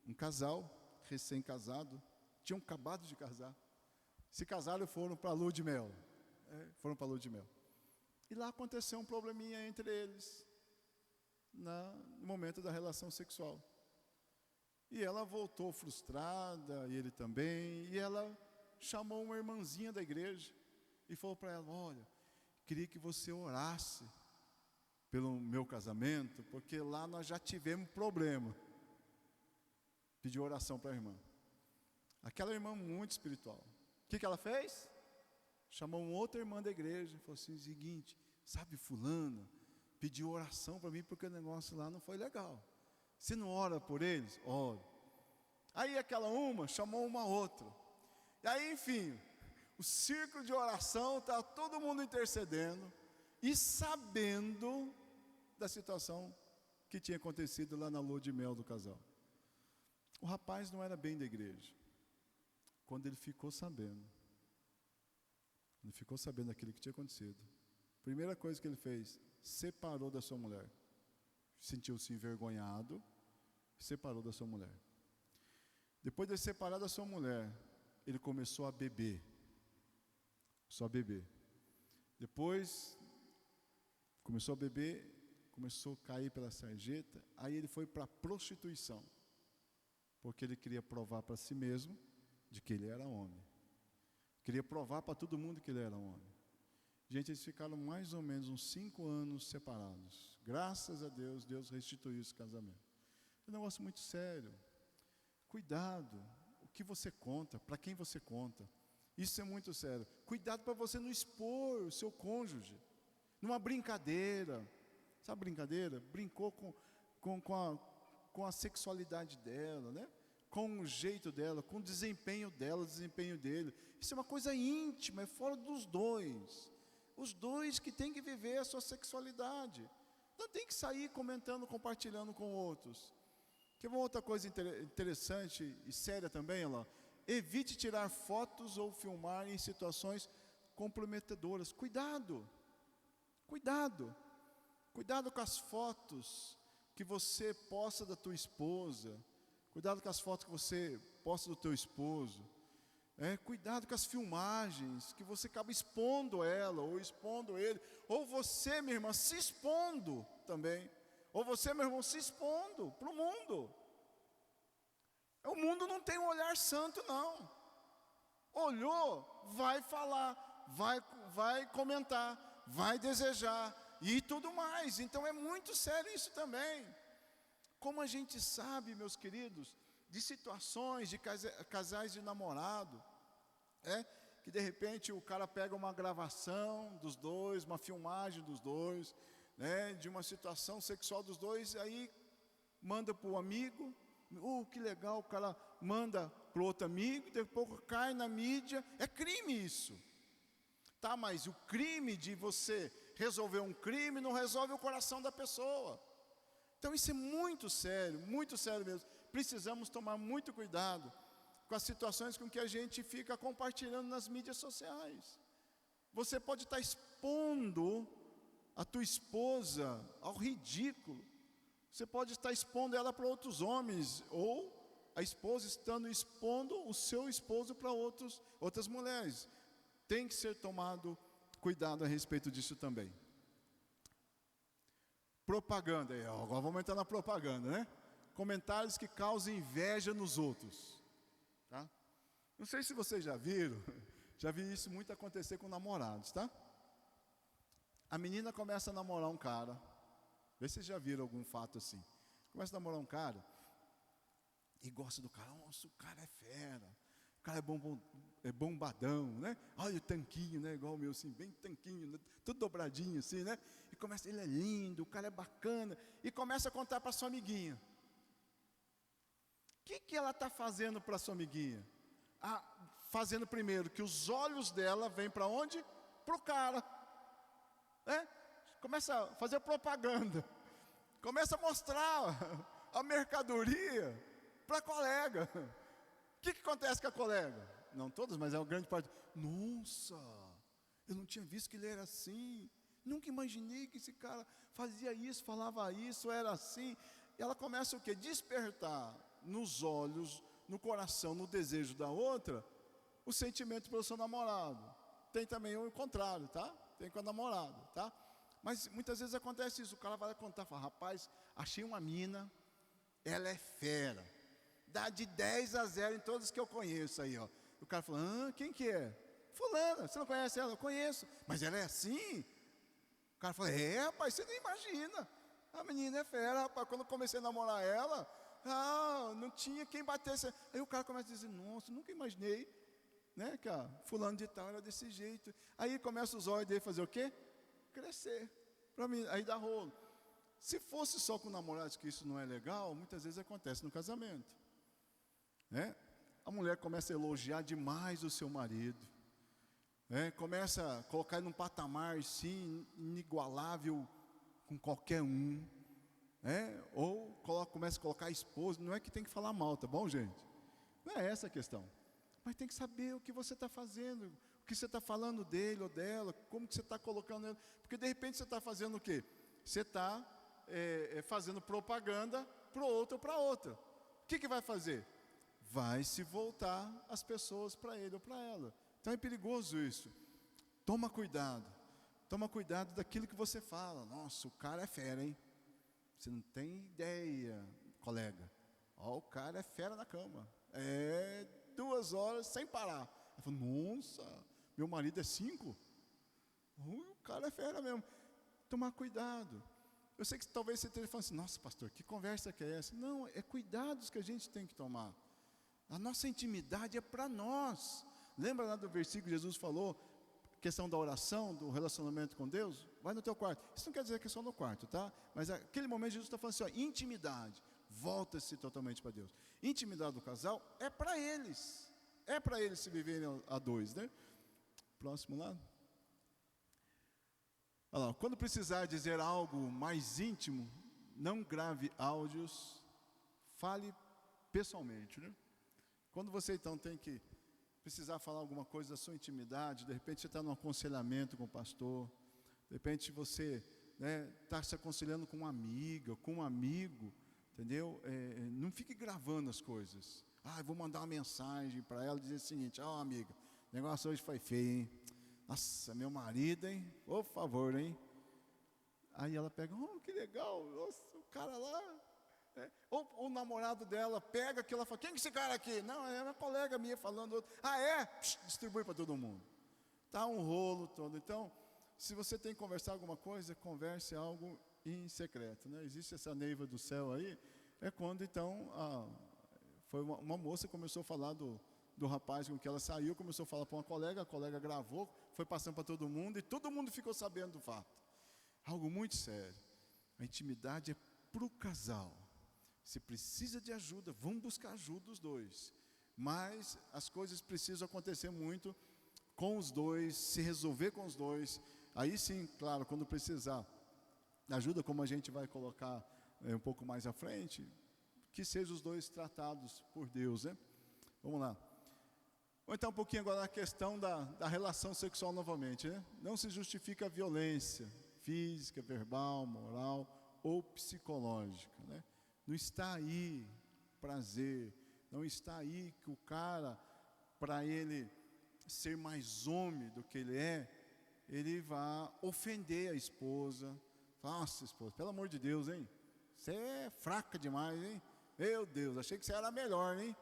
um casal, recém-casado, tinham acabado de casar, se casaram e foram para a lua de mel. E lá aconteceu um probleminha entre eles, no momento da relação sexual. E ela voltou frustrada, e ele também, e ela chamou uma irmãzinha da igreja, e falou para ela, olha, queria que você orasse pelo meu casamento, porque lá nós já tivemos problema. Pediu oração para a irmã. Aquela irmã muito espiritual. O que ela fez? Chamou uma outra irmã da igreja e falou assim, seguinte, sabe fulana, pediu oração para mim porque o negócio lá não foi legal. Você não ora por eles? Oro. Aí aquela uma chamou uma outra. E aí, enfim, o círculo de oração, está todo mundo intercedendo e sabendo da situação que tinha acontecido lá na lua de mel do casal. O rapaz não era bem da igreja. Quando ele ficou sabendo daquilo que tinha acontecido, a primeira coisa que ele fez, separou da sua mulher. Sentiu-se envergonhado, separou da sua mulher. Depois de separar da sua mulher, ele começou a beber. Começou a beber. Depois, começou a beber, começou a cair pela sarjeta, aí ele foi para a prostituição, porque ele queria provar para si mesmo de que ele era homem. Queria provar para todo mundo que ele era homem. Gente, eles ficaram mais ou menos uns 5 anos separados. Graças a Deus, Deus restituiu esse casamento. É um negócio muito sério. Cuidado, o que você conta, para quem você conta. Isso é muito sério. Cuidado para você não expor o seu cônjuge. Numa brincadeira. Sabe brincadeira? Brincou com a sexualidade dela, né? Com o jeito dela, com o desempenho dela, o desempenho dele. Isso é uma coisa íntima, é fora dos dois. Os dois que têm que viver a sua sexualidade. Não tem que sair comentando, compartilhando com outros. Quer uma outra coisa interessante e séria também, ó. Evite tirar fotos ou filmar em situações comprometedoras. Cuidado. Cuidado. Cuidado com as fotos que você posta da tua esposa. Cuidado com as fotos que você posta do teu esposo. Cuidado com as filmagens, que você acaba expondo ela, ou expondo ele. Ou você, minha irmã, se expondo também. Ou você, meu irmão, se expondo para o mundo. O mundo não tem um olhar santo, não. Olhou, vai falar, vai comentar, vai desejar e tudo mais. Então é muito sério isso também. Como a gente sabe, meus queridos, de situações de casais de namorado, que de repente o cara pega uma gravação dos dois, uma filmagem dos dois, de uma situação sexual dos dois, aí manda para o amigo, que legal, o cara manda para o outro amigo, depois cai na mídia, é crime isso. Tá, mas o crime de você resolver um crime não resolve o coração da pessoa. Então isso é muito sério mesmo. Precisamos tomar muito cuidado com as situações com que a gente fica compartilhando nas mídias sociais. Você pode estar expondo a tua esposa ao ridículo. Você pode estar expondo ela para outros homens, ou a esposa estando expondo o seu esposo para outras mulheres. Tem que ser tomado cuidado a respeito disso também. Propaganda, agora vamos entrar na propaganda, né? Comentários que causam inveja nos outros. Tá? Não sei se vocês já viram, já vi isso muito acontecer com namorados, tá? A menina começa a namorar um cara, vê se vocês já viram algum fato assim. Começa a namorar um cara e gosta do cara. Nossa, o cara é fera, o cara é bombadão, né? Olha o tanquinho, né? Igual o meu, assim, bem tanquinho, né? Tudo dobradinho assim, né? E começa, ele é lindo, o cara é bacana, e começa a contar para sua amiguinha. O que ela está fazendo para sua amiguinha? Fazendo primeiro que os olhos dela vêm para onde? Para o cara. Começa a fazer propaganda. Começa a mostrar a mercadoria para a colega. O que acontece com a colega? Não todas, mas é uma grande parte. Nossa, eu não tinha visto que ele era assim. Nunca imaginei que esse cara fazia isso, falava isso, era assim. E ela começa o quê? Despertar nos olhos, no coração, no desejo da outra, o sentimento pelo seu namorado. Tem também o contrário, tá? Tem com a namorada, tá? Mas muitas vezes acontece isso, o cara vai contar, fala, rapaz, achei uma mina, ela é fera, dá de 10-0 em todas que eu conheço aí, ó. O cara fala, quem que é? Fulana, você não conhece ela? Eu conheço, mas ela é assim? O cara fala, rapaz, você não imagina, a menina é fera, rapaz, quando eu comecei a namorar ela, não tinha quem batesse. Aí o cara começa a dizer, nossa, nunca imaginei, né, que a fulano de tal era desse jeito. Aí começa os olhos dele fazer o quê? Crescer, aí dá rolo. Se fosse só com namorados que isso não é legal, muitas vezes acontece no casamento, né? A mulher começa a elogiar demais o seu marido, começa a colocar ele num patamar sim, inigualável com qualquer um, ou começa a colocar a esposa. Não é que tem que falar mal, tá bom, gente? Não é essa a questão, mas tem que saber o que você está fazendo, o que você está falando dele ou dela, como que você está colocando ele, porque de repente você está fazendo o quê? Você está fazendo propaganda para o outro ou para a outra. O que vai fazer? Vai se voltar as pessoas para ele ou para ela. Então é perigoso isso. Toma cuidado. Toma cuidado daquilo que você fala. Nossa, o cara é fera, hein? Você não tem ideia, colega. Ó, o cara é fera na cama. 2 horas sem parar. Eu falo, nossa, meu marido é 5? O cara é fera mesmo. Tomar cuidado. Eu sei que talvez você esteja falando assim, nossa pastor, que conversa que é essa? Não, é cuidados que a gente tem que tomar. A nossa intimidade é para nós. Lembra lá do versículo que Jesus falou, questão da oração, do relacionamento com Deus? Vai no teu quarto. Isso não quer dizer que é só no quarto, tá? Mas naquele momento Jesus está falando assim, ó, intimidade. Volta-se totalmente para Deus. Intimidade do casal é para eles. É para eles se viverem a 2, né? Próximo lá. Olha lá, quando precisar dizer algo mais íntimo, não grave áudios, fale pessoalmente, né? Quando você então tem que precisar falar alguma coisa da sua intimidade, de repente você está num aconselhamento com o pastor, de repente você está se aconselhando com uma amiga, com um amigo, entendeu? Não fique gravando as coisas. Eu vou mandar uma mensagem para ela, dizer o seguinte, amiga, o negócio hoje foi feio, hein? Nossa, meu marido, hein? Por favor, hein? Aí ela pega, que legal, nossa, o cara lá. Ou o namorado dela pega aquilo e fala, quem é esse cara aqui? Não, é uma colega minha falando outro. É? Psh, distribui para todo mundo. Tá um rolo todo. Então, se você tem que conversar alguma coisa, converse algo em secreto, né? Existe essa neiva do céu aí, é quando então, foi uma moça que começou a falar do rapaz com que ela saiu, começou a falar para uma colega, a colega gravou, foi passando para todo mundo, e todo mundo ficou sabendo do fato. Algo muito sério. A intimidade é para o casal. Se precisa de ajuda, vamos buscar ajuda os dois. Mas as coisas precisam acontecer muito com os dois, se resolver com os dois. Aí sim, claro, quando precisar de ajuda, como a gente vai colocar um pouco mais à frente, que sejam os dois tratados por Deus, né? Vamos lá. Vou entrar um pouquinho agora na questão da relação sexual novamente, né? Não se justifica a violência física, verbal, moral ou psicológica, né? Não está aí prazer, não está aí que o cara, para ele ser mais homem do que ele vai ofender a esposa. Nossa, esposa, pelo amor de Deus, hein? Você é fraca demais, hein? Meu Deus, achei que você era melhor, hein?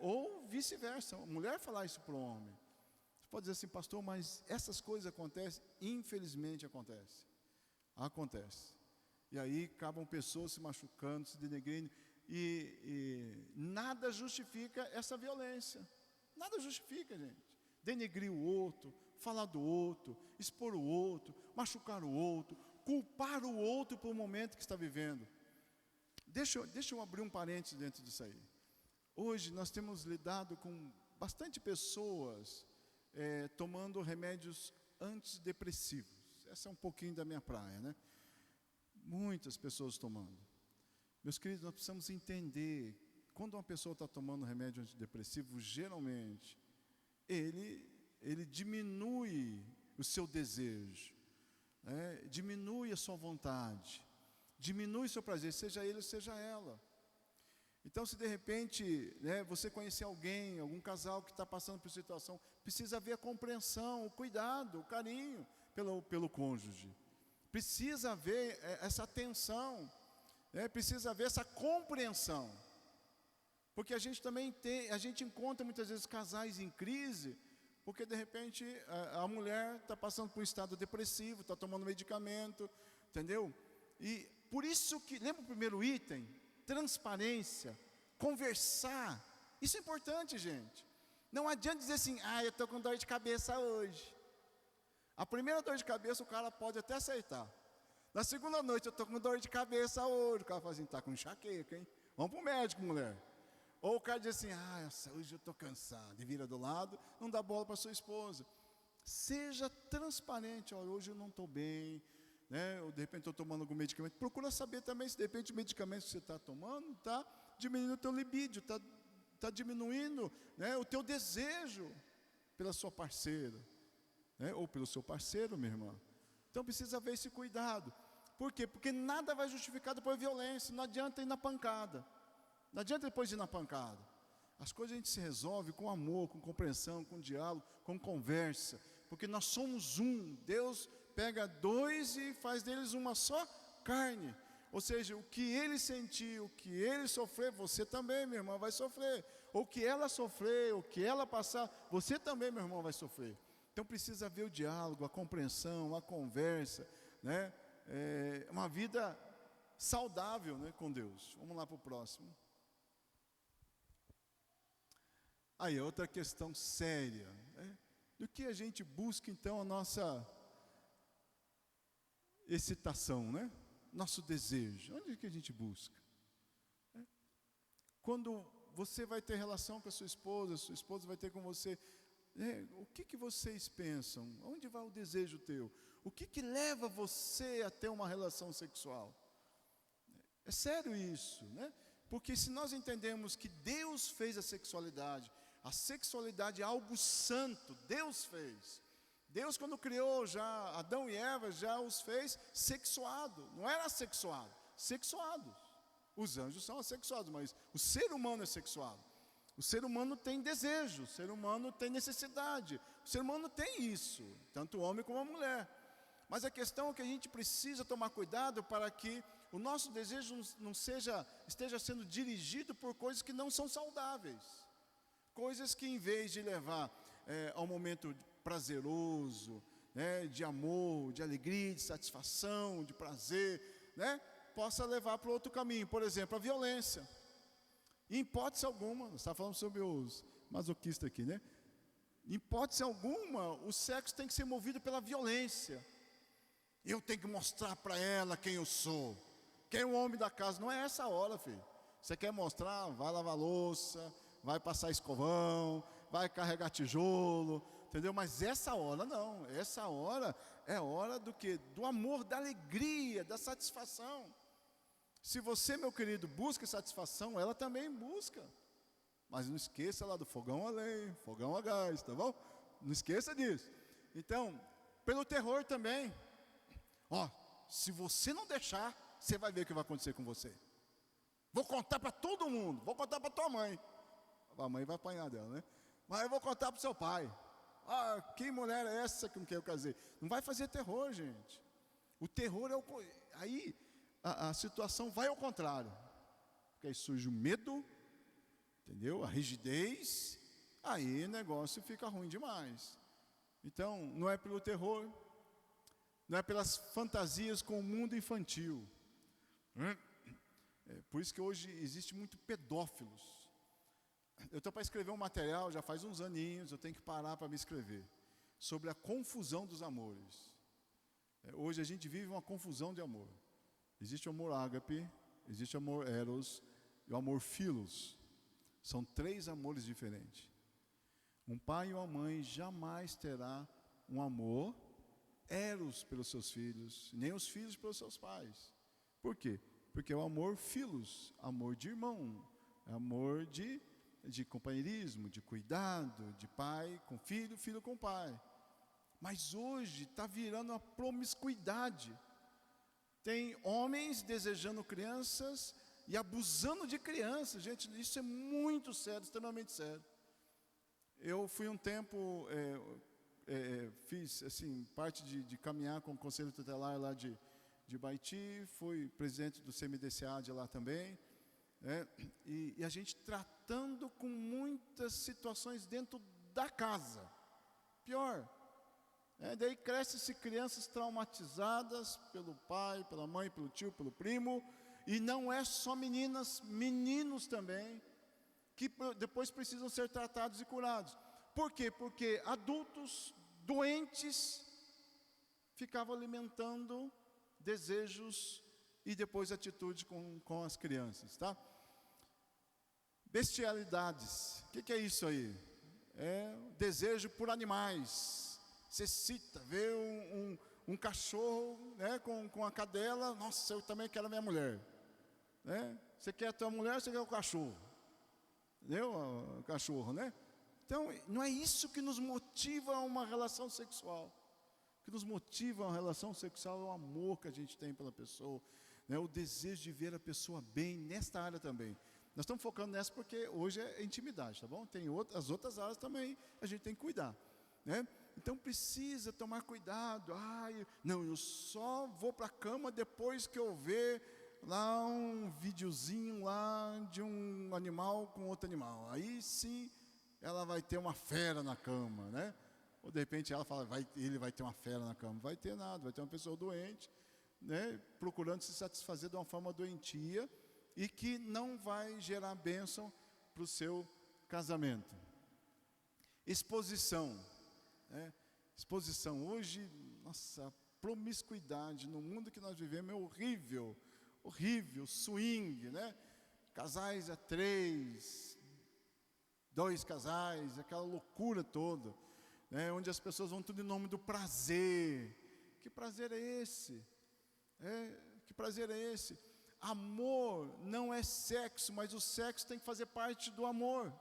Ou vice-versa, a mulher falar isso para o homem. Você pode dizer assim, pastor, mas essas coisas acontecem? Infelizmente acontece. Acontece. E aí acabam pessoas se machucando, se denegrindo, e nada justifica essa violência. Nada justifica, gente. Denegrir o outro, falar do outro, expor o outro, machucar o outro, culpar o outro por um momento que está vivendo. Deixa eu abrir um parênteses dentro disso aí. Hoje nós temos lidado com bastante pessoas tomando remédios antidepressivos. Essa é um pouquinho da minha praia, né? Muitas pessoas tomando. Meus queridos, nós precisamos entender, quando uma pessoa está tomando remédio antidepressivo, geralmente, ele diminui o seu desejo, diminui a sua vontade, diminui o seu prazer, seja ele ou seja ela. Então, se de repente, você conhecer alguém, algum casal que está passando por situação, precisa haver a compreensão, o cuidado, o carinho pelo cônjuge. Precisa haver essa atenção, precisa haver essa compreensão. Porque a gente também encontra muitas vezes casais em crise, porque de repente a mulher está passando por um estado depressivo, está tomando medicamento, entendeu? E por isso que, lembra o primeiro item? Transparência, conversar, isso é importante, gente. Não adianta dizer assim, eu estou com dor de cabeça hoje. A primeira dor de cabeça o cara pode até aceitar. Na segunda noite, eu estou com dor de cabeça hoje. O cara fala assim, está com enxaqueca, hein? Vamos para o médico, mulher. Ou o cara diz assim, hoje eu estou cansado. E vira do lado, não dá bola para sua esposa. Seja transparente, hoje eu não estou bem. Ou de repente estou tomando algum medicamento. Procura saber também se de repente o medicamento que você está tomando está diminuindo o teu libido, está diminuindo o teu desejo pela sua parceira, ou pelo seu parceiro, minha irmã. Então precisa haver esse cuidado. Por quê? Porque nada vai justificar depois violência. Não adianta ir na pancada. Não adianta depois ir na pancada. As coisas a gente se resolve com amor, com compreensão, com diálogo, com conversa, porque nós somos um. Deus pega dois e faz deles uma só carne. Ou seja, o que ele sentir, o que ele sofrer, você também, minha irmã, vai sofrer. Ou o que ela sofrer, o que ela passar, você também, meu irmão, vai sofrer. Então precisa haver o diálogo, a compreensão, a conversa, né? Uma vida saudável, né, com Deus. Vamos lá para o próximo. Aí, outra questão séria, né? Do que a gente busca, então, a nossa excitação, né? Nosso desejo, onde é que a gente busca? Quando você vai ter relação com a sua esposa vai ter com você, o que vocês pensam? Onde vai o desejo teu? O que leva você a ter uma relação sexual? É sério isso, né? Porque se nós entendemos que Deus fez a sexualidade é algo santo, Deus fez. Deus, quando criou já Adão e Eva, já os fez sexuado. Não era sexuado, sexuados. Os anjos são assexuados, mas o ser humano é sexuado. O ser humano tem desejo, o ser humano tem necessidade, o ser humano tem isso, tanto o homem como a mulher. Mas a questão é que a gente precisa tomar cuidado para que o nosso desejo não esteja sendo dirigido por coisas que não são saudáveis. Coisas que, em vez de levar ao momento prazeroso, né, de amor, de alegria, de satisfação, de prazer, né, possa levar para outro caminho. Por exemplo, a violência. Em hipótese alguma, você está falando sobre os masoquistas aqui, né? Em hipótese alguma, o sexo tem que ser movido pela violência. Eu tenho que mostrar para ela quem eu sou. Quem é o homem da casa? Não é essa hora, filho. Você quer mostrar? Vai lavar louça, vai passar escovão, vai carregar tijolo, entendeu? Mas essa hora não, essa hora é hora do quê? Do amor, da alegria, da satisfação. Se você, meu querido, busca satisfação, ela também busca. Mas não esqueça lá do fogão a lenha, fogão a gás, tá bom? Não esqueça disso. Então, pelo terror também. Se você não deixar, você vai ver o que vai acontecer com você. Vou contar para todo mundo, vou contar para tua mãe. A mãe vai apanhar dela, né? Mas eu vou contar para o seu pai. Que mulher é essa com quem eu casei? Não vai fazer terror, gente. O terror é aí a situação vai ao contrário. Porque aí surge o medo, entendeu? A rigidez, aí o negócio fica ruim demais. Então, não é pelo terror, não é pelas fantasias com o mundo infantil. Por isso que hoje existe muito pedófilos. Eu estou para escrever um material, já faz uns aninhos, eu tenho que parar para me escrever, sobre a confusão dos amores. Hoje a gente vive uma confusão de amor. Existe o amor ágape, existe o amor eros e o amor filos. São 3 amores diferentes. Um pai e uma mãe jamais terá um amor eros pelos seus filhos, nem os filhos pelos seus pais. Por quê? Porque é o amor filos, amor de irmão, amor de companheirismo, de cuidado, de pai com filho, filho com pai. Mas hoje está virando uma promiscuidade. Tem homens desejando crianças e abusando de crianças. Gente, isso é muito sério, extremamente sério. Eu fui um tempo, fiz assim, parte de caminhar com o Conselho Tutelar lá de Baiti, fui presidente do CMDCA de lá também. E a gente tratando com muitas situações dentro da casa. Pior. Daí crescem-se crianças traumatizadas pelo pai, pela mãe, pelo tio, pelo primo. E não é só meninas, meninos também, que depois precisam ser tratados e curados. Por quê? Porque adultos doentes ficavam alimentando desejos e depois atitude com as crianças, tá? Bestialidades, o que é isso aí? É desejo por animais. Você cita, vê um cachorro, né, com a cadela, nossa, eu também quero a minha mulher. Né? Você quer a tua mulher, você quer o cachorro. Entendeu? O cachorro, né? Então, não é isso que nos motiva a uma relação sexual. O que nos motiva a uma relação sexual é o amor que a gente tem pela pessoa, né? O desejo de ver a pessoa bem nesta área também. Nós estamos focando nessa porque hoje é intimidade, tá bom? Tem as outras áreas também, a gente tem que cuidar, né? Então precisa tomar cuidado. Não, eu só vou para a cama depois que eu ver lá um videozinho lá de um animal com outro animal. Aí sim ela vai ter uma fera na cama, né? Ou de repente ela fala, ele vai ter uma fera na cama. Vai ter nada, vai ter uma pessoa doente, né? Procurando se satisfazer de uma forma doentia e que não vai gerar bênção para o seu casamento. Exposição, né? Exposição. Hoje, nossa, a promiscuidade no mundo que nós vivemos é horrível. Horrível, swing, né? Casais a 3, 2 casais, aquela loucura toda, né? Onde as pessoas vão tudo em nome do prazer. Que prazer é esse? Que prazer é esse? Amor não é sexo, mas o sexo tem que fazer parte do amor.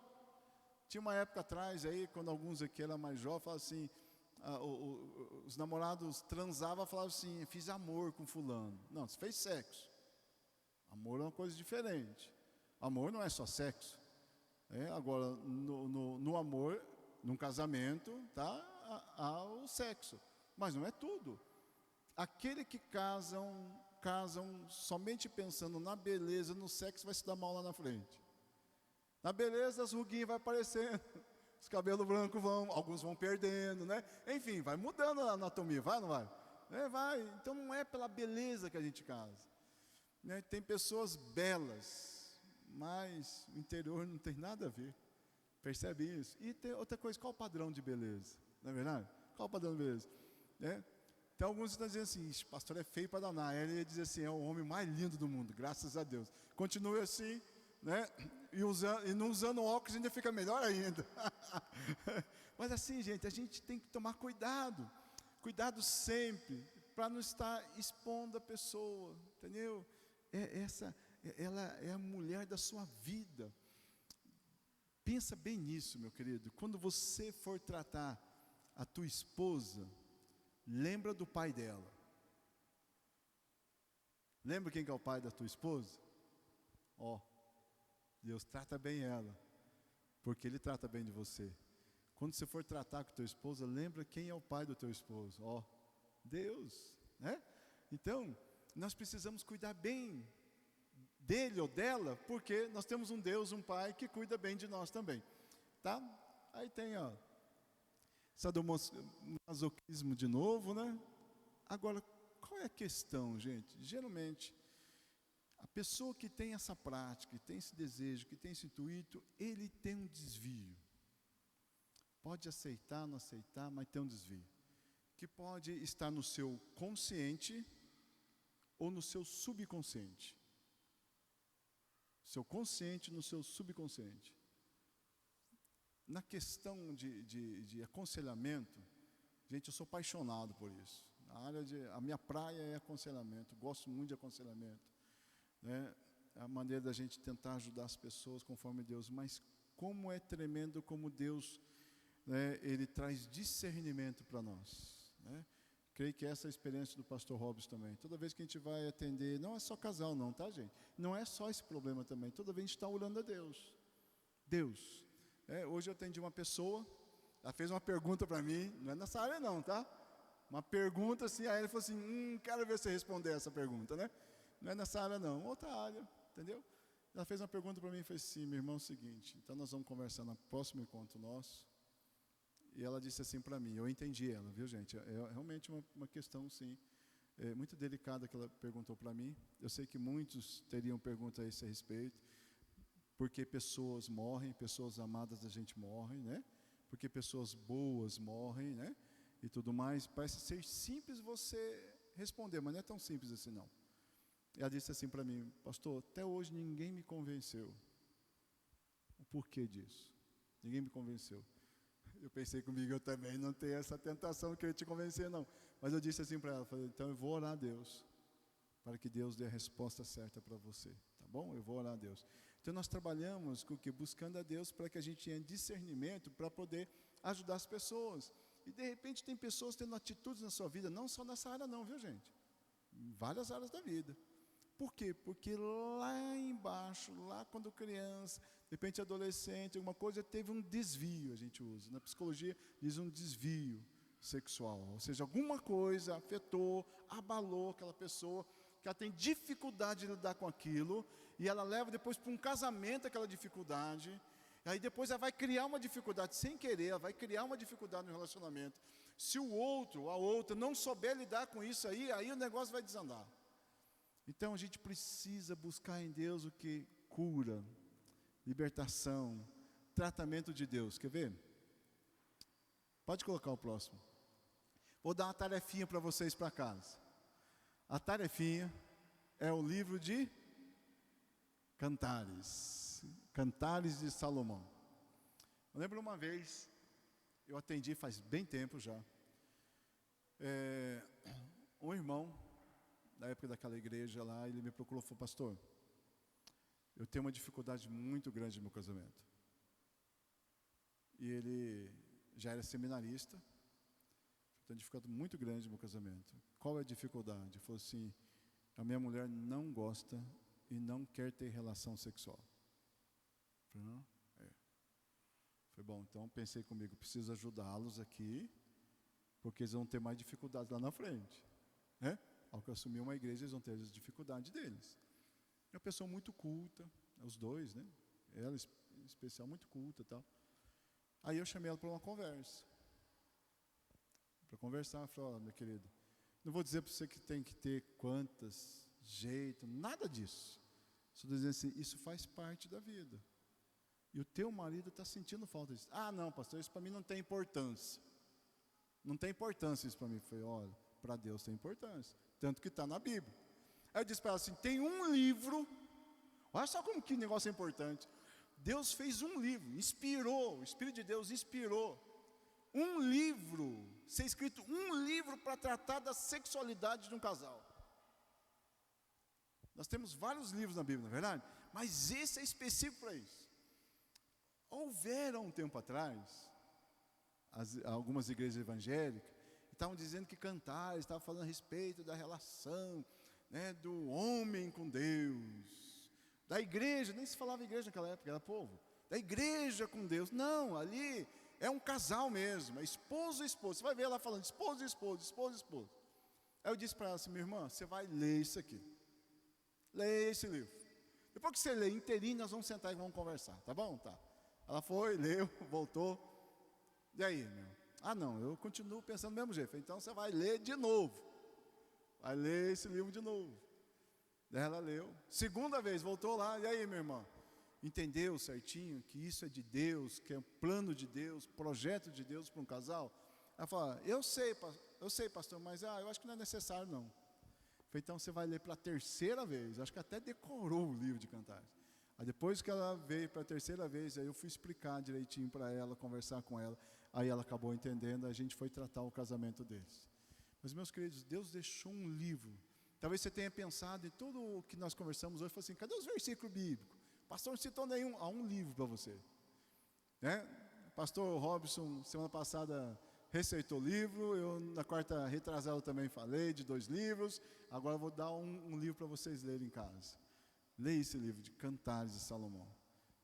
Tinha uma época atrás aí, quando alguns aqui eram mais jovens, falavam assim, os namorados transavam e falavam assim, fiz amor com fulano. Não, você fez sexo. Amor é uma coisa diferente. Amor não é só sexo. Agora, no amor, num casamento, há o sexo. Mas não é tudo. Aquele que casam somente pensando na beleza, no sexo, vai se dar mal lá na frente. Na beleza, as ruguinhas vão aparecendo, os cabelos brancos alguns vão perdendo, né? Enfim, vai mudando a anatomia, vai ou não vai? Vai. Então não é pela beleza que a gente casa. Né? Tem pessoas belas, mas o interior não tem nada a ver. Percebe isso? E tem outra coisa, qual o padrão de beleza? Não é verdade? Qual o padrão de beleza? Então alguns estão dizendo assim, pastor é feio para danar. Ele ia dizer assim, é o homem mais lindo do mundo, graças a Deus. Continue assim, né? E não usando óculos ainda fica melhor ainda. Mas assim, gente, a gente tem que tomar cuidado. Cuidado sempre, para não estar expondo a pessoa, entendeu? Ela é a mulher da sua vida. Pensa bem nisso, meu querido. Quando você for tratar a tua esposa, lembra do pai dela. Lembra quem que é o pai da tua esposa? Deus trata bem ela, porque Ele trata bem de você. Quando você for tratar com a tua esposa, lembra quem é o pai do teu esposo. Deus, né? Então, nós precisamos cuidar bem dele ou dela, porque nós temos um Deus, um pai, que cuida bem de nós também. Tá? Aí tem, sadomasoquismo de novo, né? Agora, qual é a questão, gente? Geralmente, a pessoa que tem essa prática, que tem esse desejo, que tem esse intuito, ele tem um desvio. Pode aceitar, não aceitar, mas tem um desvio. Que pode estar no seu consciente ou no seu subconsciente. Seu consciente no seu subconsciente. Na questão de aconselhamento, gente, eu sou apaixonado por isso. A minha praia é aconselhamento, gosto muito de aconselhamento. Né? A maneira da gente tentar ajudar as pessoas conforme Deus, mas como é tremendo como Deus, né, Ele traz discernimento para nós, né? Creio que essa é a experiência do pastor Robson também. Toda vez que a gente vai atender, não é só casal não, tá, gente? Não é só esse problema também, toda vez a gente está orando a Deus. Hoje eu atendi uma pessoa, ela fez uma pergunta para mim, não é nessa área não, tá? Uma pergunta assim, aí ele falou assim, quero ver você responder essa pergunta, né? Não é nessa área não, outra área, entendeu? Ela fez uma pergunta para mim e falou assim, meu irmão, é o seguinte, então nós vamos conversar no próximo encontro nosso. E ela disse assim para mim, eu entendi ela, viu gente? É realmente uma questão, sim, muito delicada que ela perguntou para mim. Eu sei que muitos teriam perguntas a esse respeito, porque pessoas morrem, pessoas amadas da gente morrem, né? Porque pessoas boas morrem, né? E tudo mais. Parece ser simples você responder, mas não é tão simples assim não. Ela disse assim para mim, pastor, até hoje ninguém me convenceu. O porquê disso? Ninguém me convenceu. Eu pensei comigo, eu também não tenho essa tentação de querer te convencer não. Mas eu disse assim para ela, falei, então eu vou orar a Deus, para que Deus dê a resposta certa para você, tá bom? Eu vou orar a Deus. Então nós trabalhamos com o quê? Buscando a Deus para que a gente tenha discernimento para poder ajudar as pessoas. E de repente tem pessoas tendo atitudes na sua vida, não só nessa área não, viu gente? Em várias áreas da vida. Por quê? Porque lá embaixo, lá quando criança, de repente adolescente, alguma coisa, teve um desvio, a gente usa. Na psicologia diz um desvio. sexual. Ou seja, alguma coisa afetou, abalou aquela pessoa, que ela tem dificuldade de lidar com aquilo, e ela leva depois para um casamento aquela dificuldade, e aí depois ela vai criar uma dificuldade sem querer, ela vai criar uma dificuldade no relacionamento. Se o outro, a outra, não souber lidar com isso aí o negócio vai desandar. Então a gente precisa buscar em Deus o que cura, libertação, tratamento de Deus. Quer ver? Pode colocar o próximo. Vou dar uma tarefinha para vocês para casa. A tarefinha é o livro de Cantares. Cantares de Salomão. Eu lembro uma vez, eu atendi faz bem tempo já, um irmão, da época daquela igreja lá, ele me procurou e falou: pastor, eu tenho uma dificuldade muito grande no meu casamento. E ele já era seminarista, tem uma dificuldade muito grande no meu casamento. Qual é a dificuldade? Ele falou assim: a minha mulher não gosta e não quer ter relação sexual. Eu falei: não? Foi bom, então pensei comigo, preciso ajudá-los aqui, porque eles vão ter mais dificuldades lá na frente. Ao que eu assumir uma igreja, eles vão ter as dificuldades deles. É uma pessoa muito culta, os dois, né? Ela em especial, muito culta e tal. Aí eu chamei ela para uma conversa. Para conversar, eu falei: ó, meu querido, não vou dizer para você que tem que ter quantas, jeito, nada disso. Só dizendo assim, isso faz parte da vida. E o teu marido está sentindo falta disso. Ah, não, pastor, isso para mim não tem importância. Não tem importância isso para mim. Eu falei: olha, para Deus tem importância. Tanto que está na Bíblia. Aí eu disse para ela assim: tem um livro, olha só como que negócio é importante. Deus fez um livro, inspirou, o Espírito de Deus inspirou um livro, ser escrito um livro para tratar da sexualidade de um casal. Nós temos vários livros na Bíblia, não é verdade? Mas esse é específico para isso. Houveram um tempo atrás, algumas igrejas evangélicas estavam dizendo que Cantares estava falando a respeito da relação, né, do homem com Deus, da igreja, nem se falava igreja naquela época, era povo, da igreja com Deus. Não, ali é um casal mesmo, é esposo e esposa. Você vai ver ela falando esposo e esposa, esposo e esposa. Aí eu disse para ela assim: minha irmã, você vai ler isso aqui, leia esse livro. Depois que você ler inteirinho, nós vamos sentar e vamos conversar, tá bom? Tá. Ela foi, leu, voltou. E aí, meu? Ah, não, eu continuo pensando do mesmo jeito. Então você vai ler de novo. Vai ler esse livro de novo. Daí ela leu. Segunda vez, voltou lá. E aí, meu irmão? Entendeu certinho que isso é de Deus, que é um plano de Deus, projeto de Deus para um casal? Ela fala: eu sei, pastor, mas eu acho que não é necessário, não. Eu falei: então você vai ler pela terceira vez. Acho que até decorou o livro de Cantares. Aí depois que ela veio para a terceira vez, aí eu fui explicar direitinho para ela, conversar com ela. Aí ela acabou entendendo, a gente foi tratar o casamento deles. Mas, meus queridos, Deus deixou um livro. Talvez você tenha pensado em tudo o que nós conversamos hoje, falou assim: cadê os versículos bíblicos? O pastor não citou nenhum. Há um livro para você, né? O pastor Robson, semana passada, receitou livro. Eu, na quarta retrasada, também falei de 2 livros. Agora eu vou dar um livro para vocês lerem em casa. Leia esse livro de Cantares de Salomão.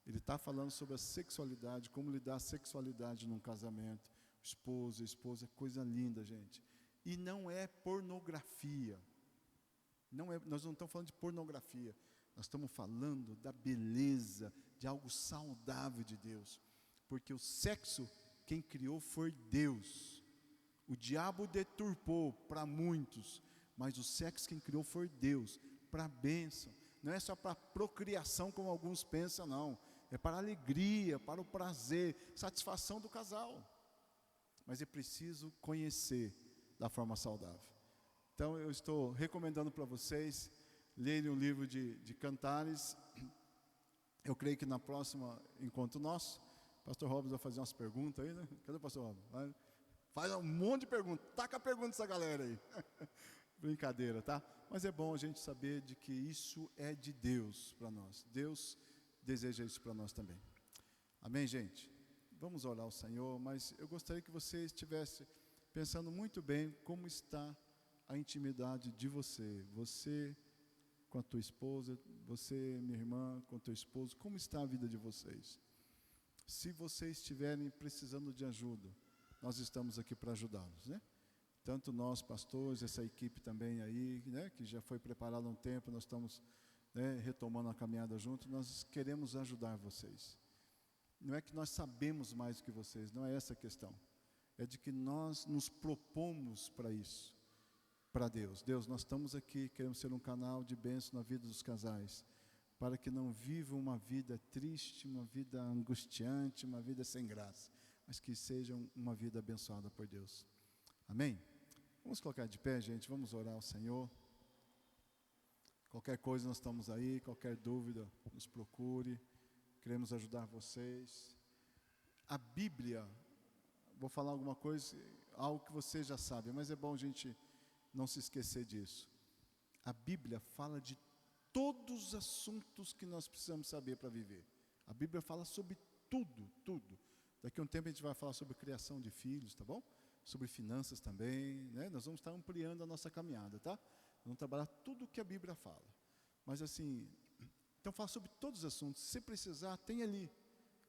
Ele está falando sobre a sexualidade, como lidar a sexualidade num casamento. Esposo, esposa, coisa linda, gente. E não é pornografia. Nós não estamos falando de pornografia. Nós estamos falando da beleza, de algo saudável de Deus. Porque o sexo, quem criou foi Deus. O diabo deturpou para muitos, mas o sexo quem criou foi Deus, para a bênção. Não é só para procriação, como alguns pensam, não. É para a alegria, para o prazer, satisfação do casal. Mas é preciso conhecer da forma saudável. Então eu estou recomendando para vocês lerem o livro de Cantares. Eu creio que na próxima encontro nosso, o pastor Robson vai fazer umas perguntas aí, né? Cadê o pastor Robson? Faz um monte de perguntas, taca a pergunta dessa galera aí. Brincadeira, tá? Mas é bom a gente saber de que isso é de Deus para nós. Deus deseja isso para nós também. Amém, gente? Vamos orar ao Senhor, mas eu gostaria que você estivesse pensando muito bem como está a intimidade de você. Você com a tua esposa, você, minha irmã, com o teu esposo, como está a vida de vocês? Se vocês estiverem precisando de ajuda, nós estamos aqui para ajudá-los, né? Tanto nós, pastores, essa equipe também aí, né, que já foi preparada há um tempo, nós estamos, né, retomando a caminhada junto, nós queremos ajudar vocês. Não é que nós sabemos mais do que vocês, não é essa a questão. É de que nós nos propomos para isso, para Deus. Deus, nós estamos aqui, queremos ser um canal de bênção na vida dos casais, para que não vivam uma vida triste, uma vida angustiante, uma vida sem graça, mas que sejam uma vida abençoada por Deus. Amém? Vamos colocar de pé, gente, vamos orar ao Senhor. Qualquer coisa nós estamos aí, qualquer dúvida, nos procure, queremos ajudar vocês. A Bíblia, vou falar alguma coisa, algo que você já sabe, mas é bom a gente não se esquecer disso. A Bíblia fala de todos os assuntos que nós precisamos saber para viver. A Bíblia fala sobre tudo, tudo. Daqui a um tempo a gente vai falar sobre criação de filhos, tá bom? Sobre finanças também, né? Nós vamos estar ampliando a nossa caminhada, tá? Vamos trabalhar tudo o que a Bíblia fala. Mas assim, então fala sobre todos os assuntos. Se precisar, tem ali.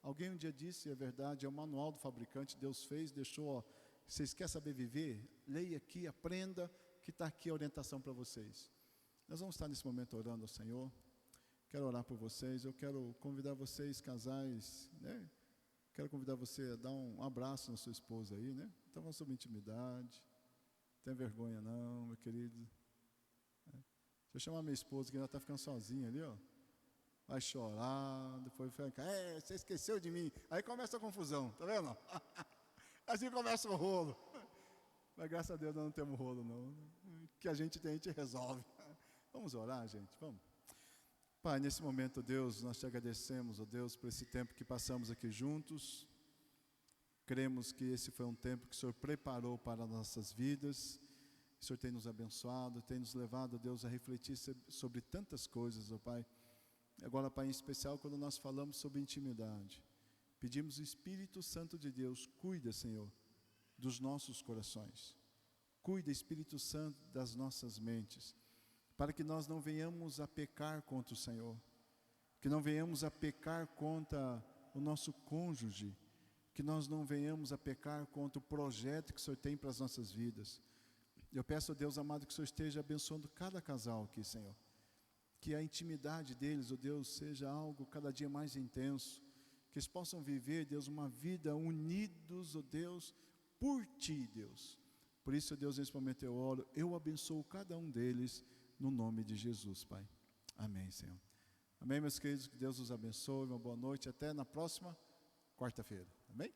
Alguém um dia disse, é verdade, é o manual do fabricante, Deus fez, deixou, ó, vocês querem saber viver? Leia aqui, aprenda, que está aqui a orientação para vocês. Nós vamos estar nesse momento orando ao Senhor. Quero orar por vocês, eu quero convidar vocês, casais, né? Quero convidar você a dar um abraço na sua esposa aí, né? Então vamos sobre intimidade. Não tem vergonha não, meu querido. Deixa eu chamar minha esposa, que ela está ficando sozinha ali, ó. Vai chorar, depois vai ficar, você esqueceu de mim. Aí começa a confusão, tá vendo? Assim começa o rolo. Mas graças a Deus nós não temos rolo não. O que a gente tem, a gente resolve. Vamos orar, gente, vamos. Pai, nesse momento, Deus, nós te agradecemos, ó Deus, por esse tempo que passamos aqui juntos. Cremos que esse foi um tempo que o Senhor preparou para nossas vidas. O Senhor tem nos abençoado, tem nos levado, Deus, a refletir sobre tantas coisas, ó Pai. Agora, Pai, em especial quando nós falamos sobre intimidade. Pedimos o Espírito Santo de Deus, cuida, Senhor, dos nossos corações. Cuida, Espírito Santo, das nossas mentes, para que nós não venhamos a pecar contra o Senhor, que não venhamos a pecar contra o nosso cônjuge, que nós não venhamos a pecar contra o projeto que o Senhor tem para as nossas vidas. Eu peço a Deus amado que o Senhor esteja abençoando cada casal aqui, Senhor, que a intimidade deles, ó Deus, seja algo cada dia mais intenso, que eles possam viver, Deus, uma vida unidos, ó Deus, por Ti, Deus. Por isso, ó Deus, nesse momento eu oro, eu abençoo cada um deles, no nome de Jesus, Pai. Amém, Senhor. Amém, meus queridos, que Deus os abençoe, uma boa noite, até na próxima quarta-feira. Amém?